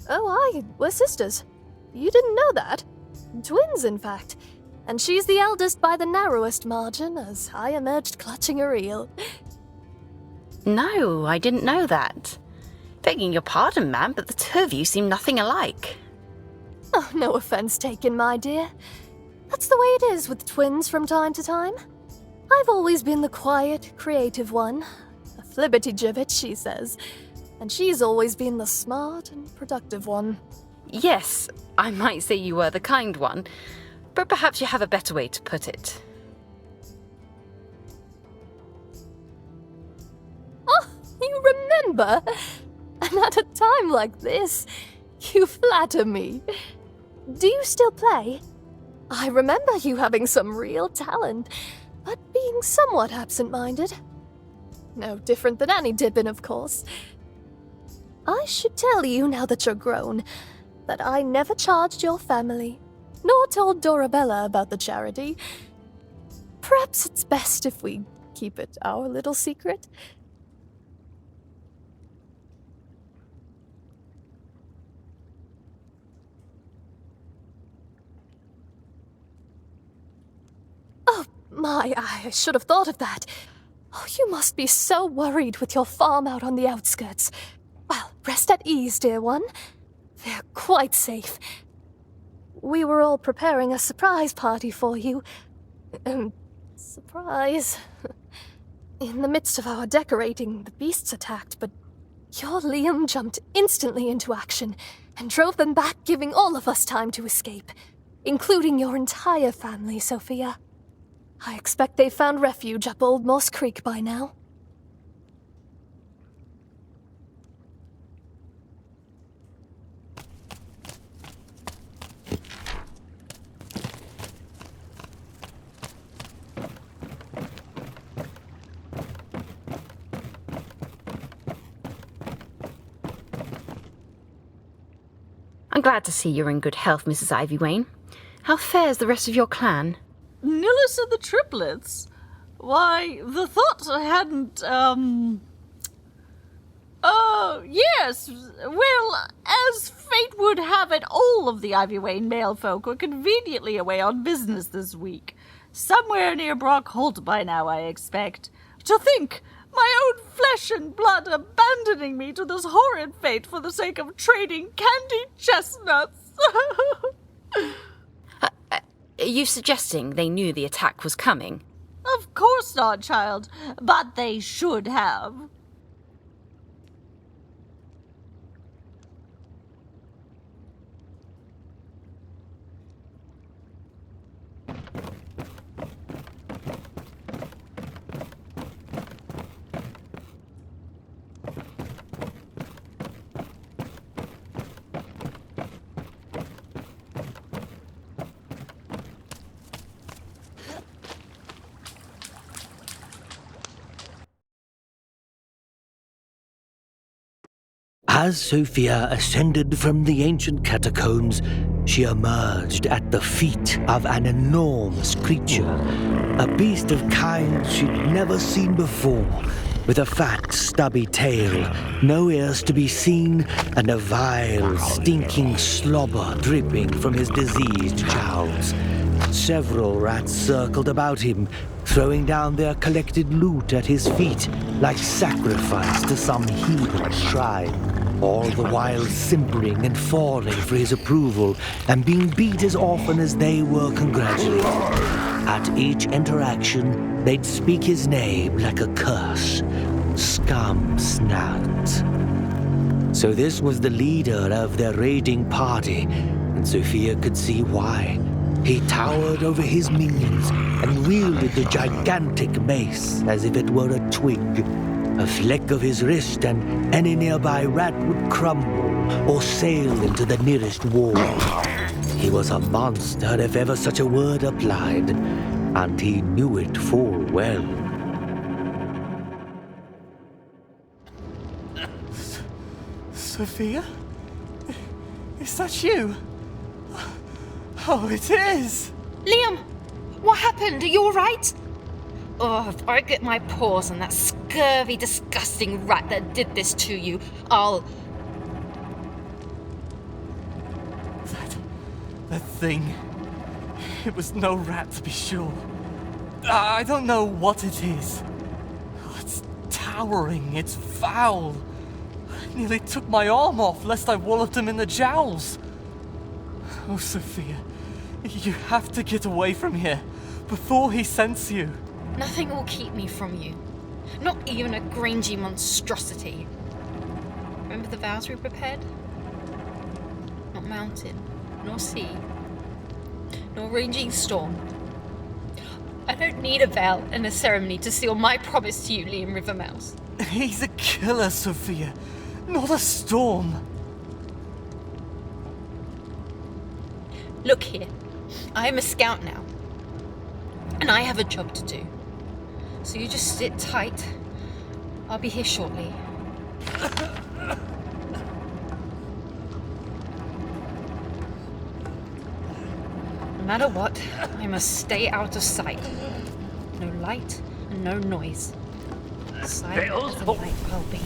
Oh, we're sisters. You didn't know that? Twins, in fact. And she's the eldest by the narrowest margin, as I emerged clutching a reel. No, I didn't know that. Begging your pardon, ma'am, but the two of you seem nothing alike. Oh, no offense taken, my dear. That's the way it is with twins from time to time. I've always been the quiet, creative one. A flibbertigibbet, she says. And she's always been the smart and productive one. Yes, I might say you were the kind one, but perhaps you have a better way to put it. Oh, you remember? And at a time like this, you flatter me. Do you still play? I remember you having some real talent, but being somewhat absent-minded. No different than any Dippin, of course. I should tell you, now that you're grown, that I never charged your family, nor told Dorabella about the charity. Perhaps it's best if we keep it our little secret. Oh, my, I should have thought of that. Oh, you must be so worried with your farm out on the outskirts. Well, rest at ease, dear one. They're quite safe. We were all preparing a surprise party for you. Surprise. In the midst of our decorating, the beasts attacked, but your Liam jumped instantly into action and drove them back, giving all of us time to escape, including your entire family, Sophia. I expect they've found refuge up Old Moss Creek by now. I'm glad to see you're in good health, Mrs. Ivywayne. How fares the rest of your clan? Nillis and the triplets? Why, the thought hadn't, Oh, yes. Well, as fate would have it, all of the Ivywayne male folk were conveniently away on business this week. Somewhere near Brockholt by now, I expect. To think, my own flesh and blood abandoning me to this horrid fate for the sake of trading candied chestnuts. Are you suggesting they knew the attack was coming? Of course not, child, but they should have. As Sophia ascended from the ancient catacombs, she emerged at the feet of an enormous creature, a beast of kind she'd never seen before, with a fat, stubby tail, no ears to be seen, and a vile, stinking slobber dripping from his diseased jowls. Several rats circled about him, throwing down their collected loot at his feet like sacrifice to some heathen shrine, all the while simpering and falling for his approval and being beat as often as they were congratulated. At each interaction, they'd speak his name like a curse. Scum Snout. So this was the leader of their raiding party, and Sophia could see why. He towered over his minions and wielded the gigantic mace as if it were a twig. A fleck of his wrist and any nearby rat would crumble or sail into the nearest wall. He was a monster if ever such a word applied, and he knew it full well. Sophia? Is that you? Oh, it is! Liam, what happened? Are you alright? Oh, if I get my paws on that scurvy, disgusting rat that did this to you, I'll... That thing. It was no rat, to be sure. I don't know what it is. Oh, it's towering, it's foul. It nearly took my arm off lest I walloped him in the jowls. Oh, Sophia, you have to get away from here before he scents you. Nothing will keep me from you. Not even a grangy monstrosity. Remember the vows we prepared? Not mountain, nor sea, nor raging storm. I don't need a vow and a ceremony to seal my promise to you, Liam Rivermouse. He's a killer, Sophia, not a storm. Look here, I am a scout now, and I have a job to do. So you just sit tight. I'll be here shortly. No matter what, I must stay out of sight. No light and no noise. Silent as the night I'll be.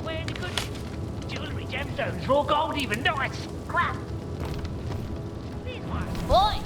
Where the good jewellery, gemstones, raw gold even, nice. Crap. Boy!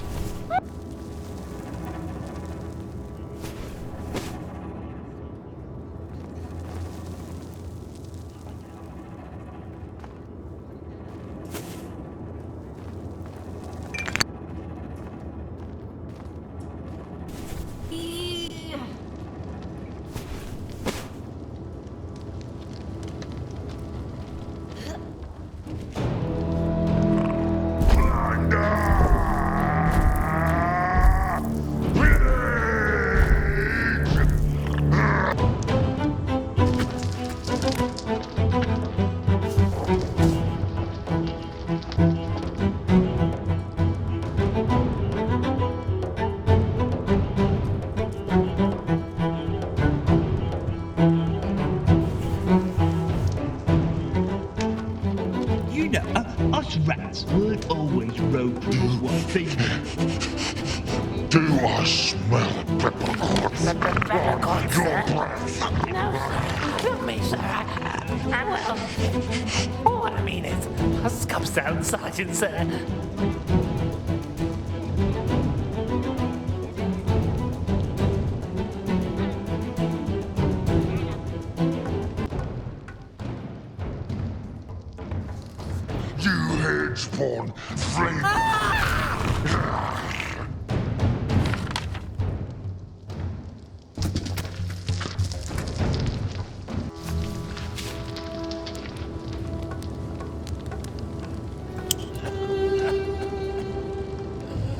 Us rats weren't always road crews what fever. Do I smell peppercorns? Peppercorns, Your sir? breath. No, not me, sir. Well, all I mean is, a scum sound, Sergeant, sir. Spawn flame.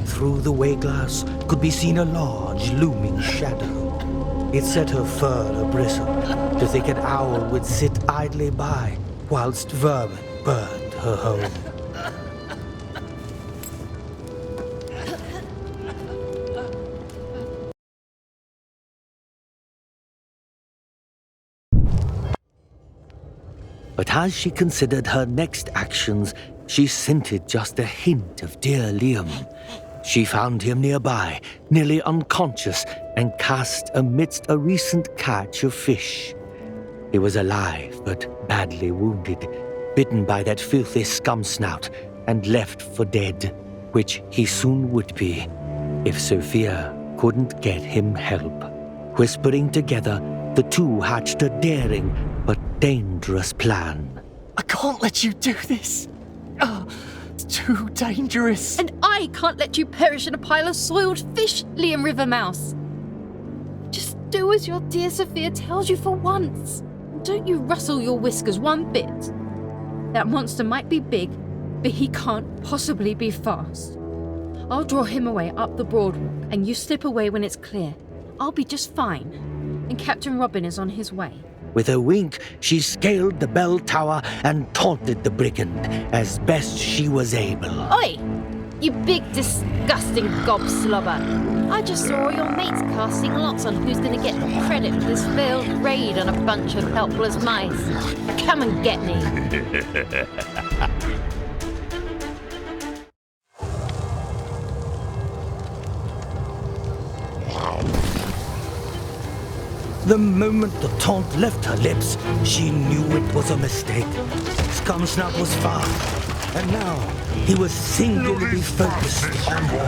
Through the wayglass could be seen a large, looming shadow. It set her fur a-bristle to think an owl would sit idly by whilst vermin burned her home. But as she considered her next actions, she scented just a hint of dear Liam. She found him nearby, nearly unconscious, and cast amidst a recent catch of fish. He was alive, but badly wounded, bitten by that filthy scum snout, and left for dead, which he soon would be, if Sophia couldn't get him help. Whispering together, the two hatched a daring but dangerous plan. I can't let you do this. It's too dangerous. And I can't let you perish in a pile of soiled fish, Liam Rivermouse. Just do as your dear Sophia tells you for once. Don't you rustle your whiskers one bit. That monster might be big, but he can't possibly be fast. I'll draw him away up the broad walk, and you slip away when it's clear. I'll be just fine, and Captain Robin is on his way. With a wink, she scaled the bell tower and taunted the brigand as best she was able. Oi! You big, disgusting gobslobber. I just saw all your mates casting lots on who's going to get the credit for this failed raid on a bunch of helpless mice. Come and get me. The moment the taunt left her lips, she knew it was a mistake. Scumsnout was far, and now he was singularly focused on her.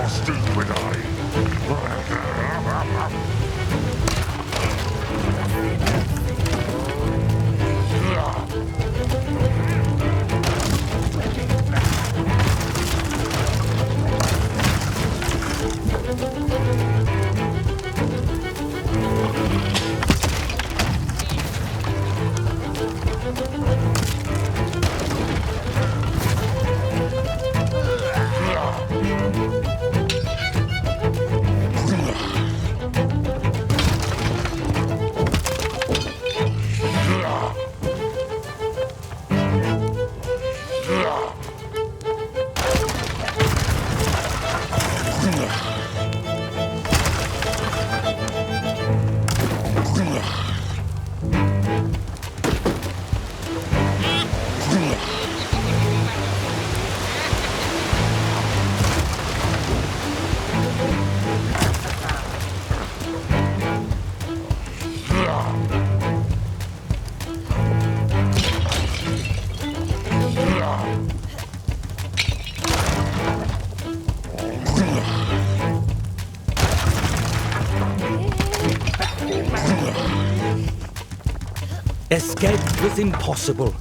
Escape was impossible.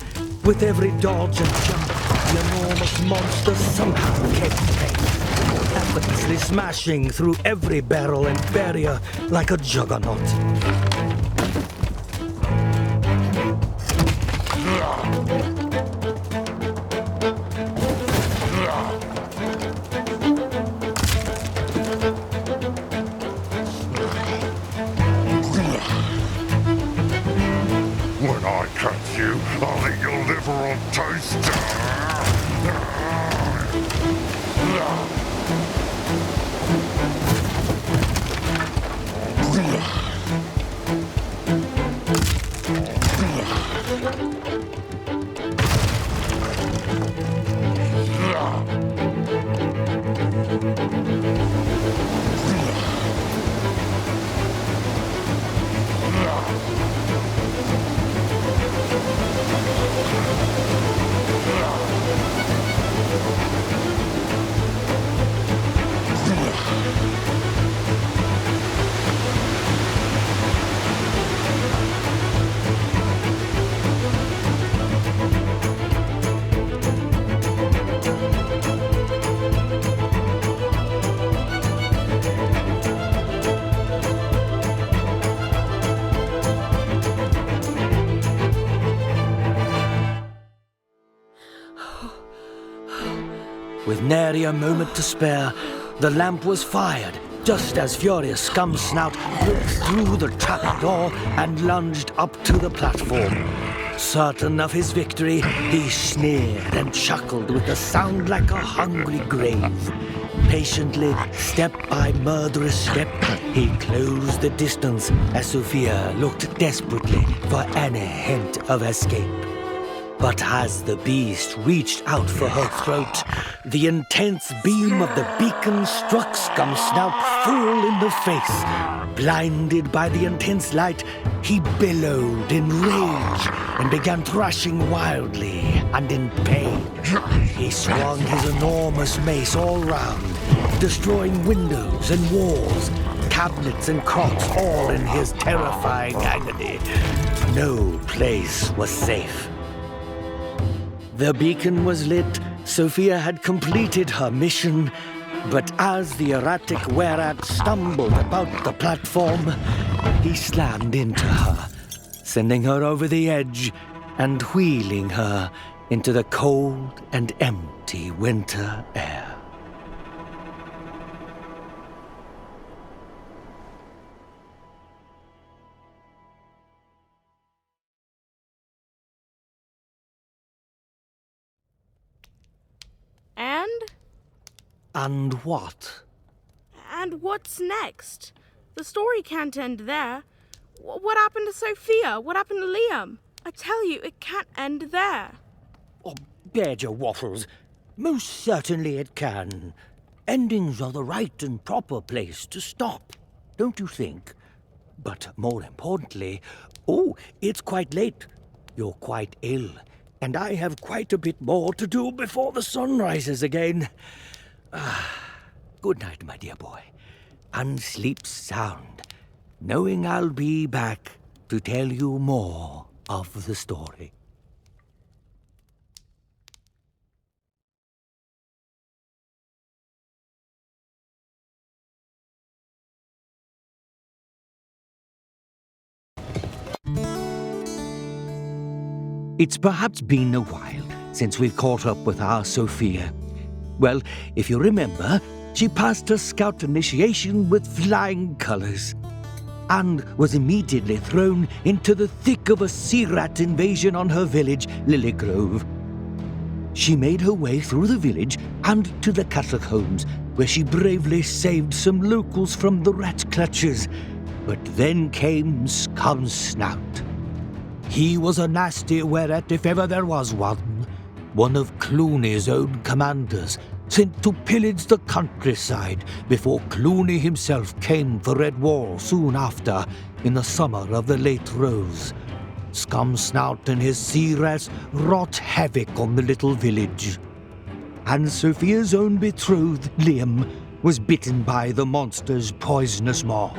With every dodge and jump, the enormous monster somehow kept pace, effortlessly smashing through every barrel and barrier like a juggernaut. When I catch you, I'll eat your liver on toast. With nary a moment to spare, the lamp was fired, just as furious Scumsnout broke through the trapdoor and lunged up to the platform. Certain of his victory, he sneered and chuckled with a sound like a hungry grave. Patiently, step by murderous step, he closed the distance as Sophia looked desperately for any hint of escape. But as the beast reached out for her throat, the intense beam of the beacon struck Scumsnout full in the face. Blinded by the intense light, he bellowed in rage and began thrashing wildly and in pain. He swung his enormous mace all round, destroying windows and walls, cabinets and crocks, all in his terrifying agony. No place was safe. The beacon was lit. Sophia had completed her mission, but as the erratic wereat stumbled about the platform, he slammed into her, sending her over the edge and wheeling her into the cold and empty winter air. And what? And what's next? The story can't end there. What happened to Sophia? What happened to Liam? I tell you, it can't end there. Oh, Badger Waffles, most certainly it can. Endings are the right and proper place to stop, don't you think? But more importantly, it's quite late. You're quite ill, and I have quite a bit more to do before the sun rises again. Good night, my dear boy, and sleep sound, knowing I'll be back to tell you more of the story. It's perhaps been a while since we've caught up with our Sophia. Well, if you remember, she passed her scout initiation with flying colors and was immediately thrown into the thick of a searat invasion on her village, Lilygrove. She made her way through the village and to the catacombs, where she bravely saved some locals from the rat clutches. But then came Scumsnout. He was a nasty wereat if ever there was one of Clooney's own commanders, sent to pillage the countryside before Clooney himself came for Redwall soon after, in the summer of the late Rose. Scumsnout and his searats wrought havoc on the little village. And Sophia's own betrothed, Liam, was bitten by the monster's poisonous maw.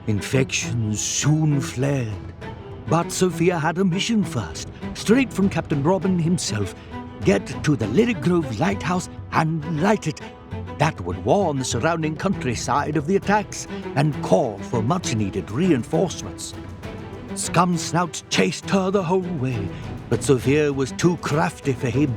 Infections soon flared. But Sophia had a mission first, straight from Captain Robin himself. Get to the Lilygrove lighthouse and light it. That would warn the surrounding countryside of the attacks and call for much-needed reinforcements. Scumsnout chased her the whole way, but Sophia was too crafty for him.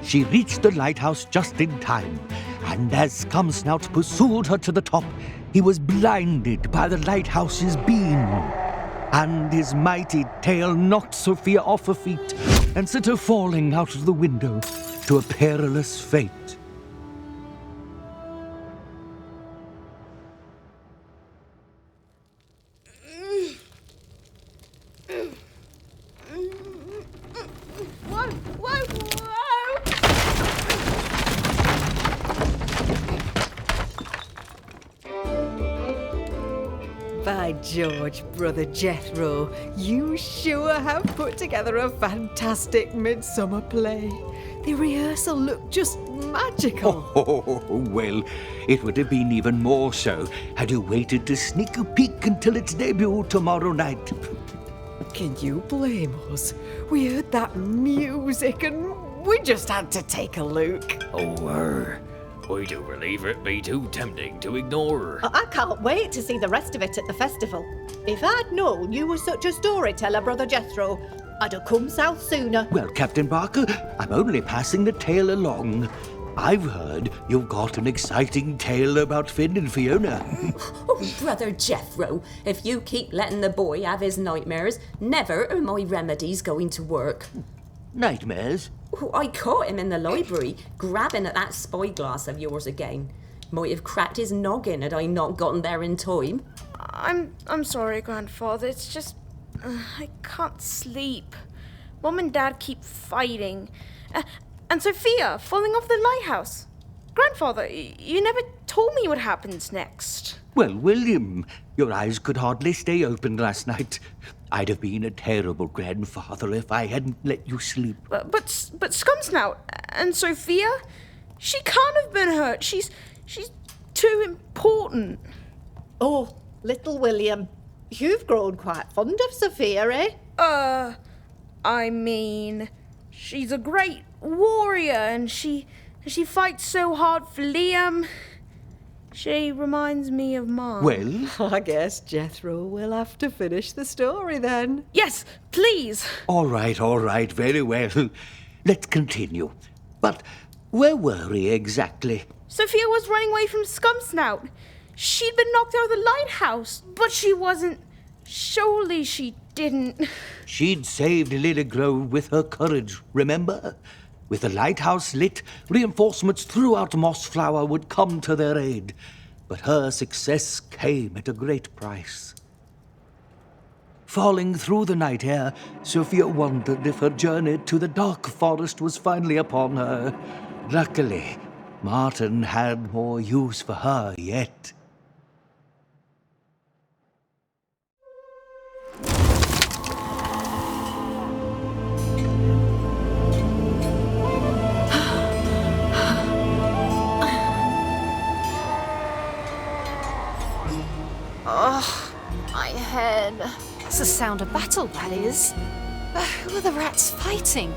She reached the lighthouse just in time, and as Scumsnout pursued her to the top, he was blinded by the lighthouse's beam. And his mighty tail knocked Sophia off her feet and sent her falling out of the window to a perilous fate. By George, Brother Jethro, you sure have put together a fantastic midsummer play. The rehearsal looked just magical. Oh, well, it would have been even more so had you waited to sneak a peek until its debut tomorrow night. Can you blame us? We heard that music and we just had to take a look. I do believe it'd be too tempting to ignore. I can't wait to see the rest of it at the festival. If I'd known you were such a storyteller, Brother Jethro, I'd have come south sooner. Well, Captain Barker, I'm only passing the tale along. I've heard you've got an exciting tale about Finn and Fiona. Oh, Brother Jethro, if you keep letting the boy have his nightmares, never are my remedies going to work. Nightmares? Oh, I caught him in the library, grabbing at that spyglass of yours again. Might have cracked his noggin had I not gotten there in time. I'm sorry, Grandfather. It's just I can't sleep. Mom and Dad keep fighting. And Sophia falling off the lighthouse. Grandfather, you never told me what happens next. Well, William, your eyes could hardly stay open last night. I'd have been a terrible grandfather if I hadn't let you sleep. But Scumsnout and Sophia, she can't have been hurt. She's too important. Oh, little William, you've grown quite fond of Sophia, eh? I mean, she's a great warrior and she fights so hard for Liam. She reminds me of Mom. Well? I guess Jethro will have to finish the story then. Yes, please. All right, very well. Let's continue. But where were we exactly? Sophia was running away from Scumsnout. She'd been knocked out of the lighthouse, but she wasn't. Surely she didn't. She'd saved Lilygrove with her courage, remember? With the lighthouse lit, reinforcements throughout Mossflower would come to their aid. But her success came at a great price. Falling through the night air, Sophia wondered if her journey to the dark forest was finally upon her. Luckily, Martin had more use for her yet. Oh, my head. It's the sound of battle, that is. Who are the rats fighting?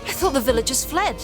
I thought the villagers fled.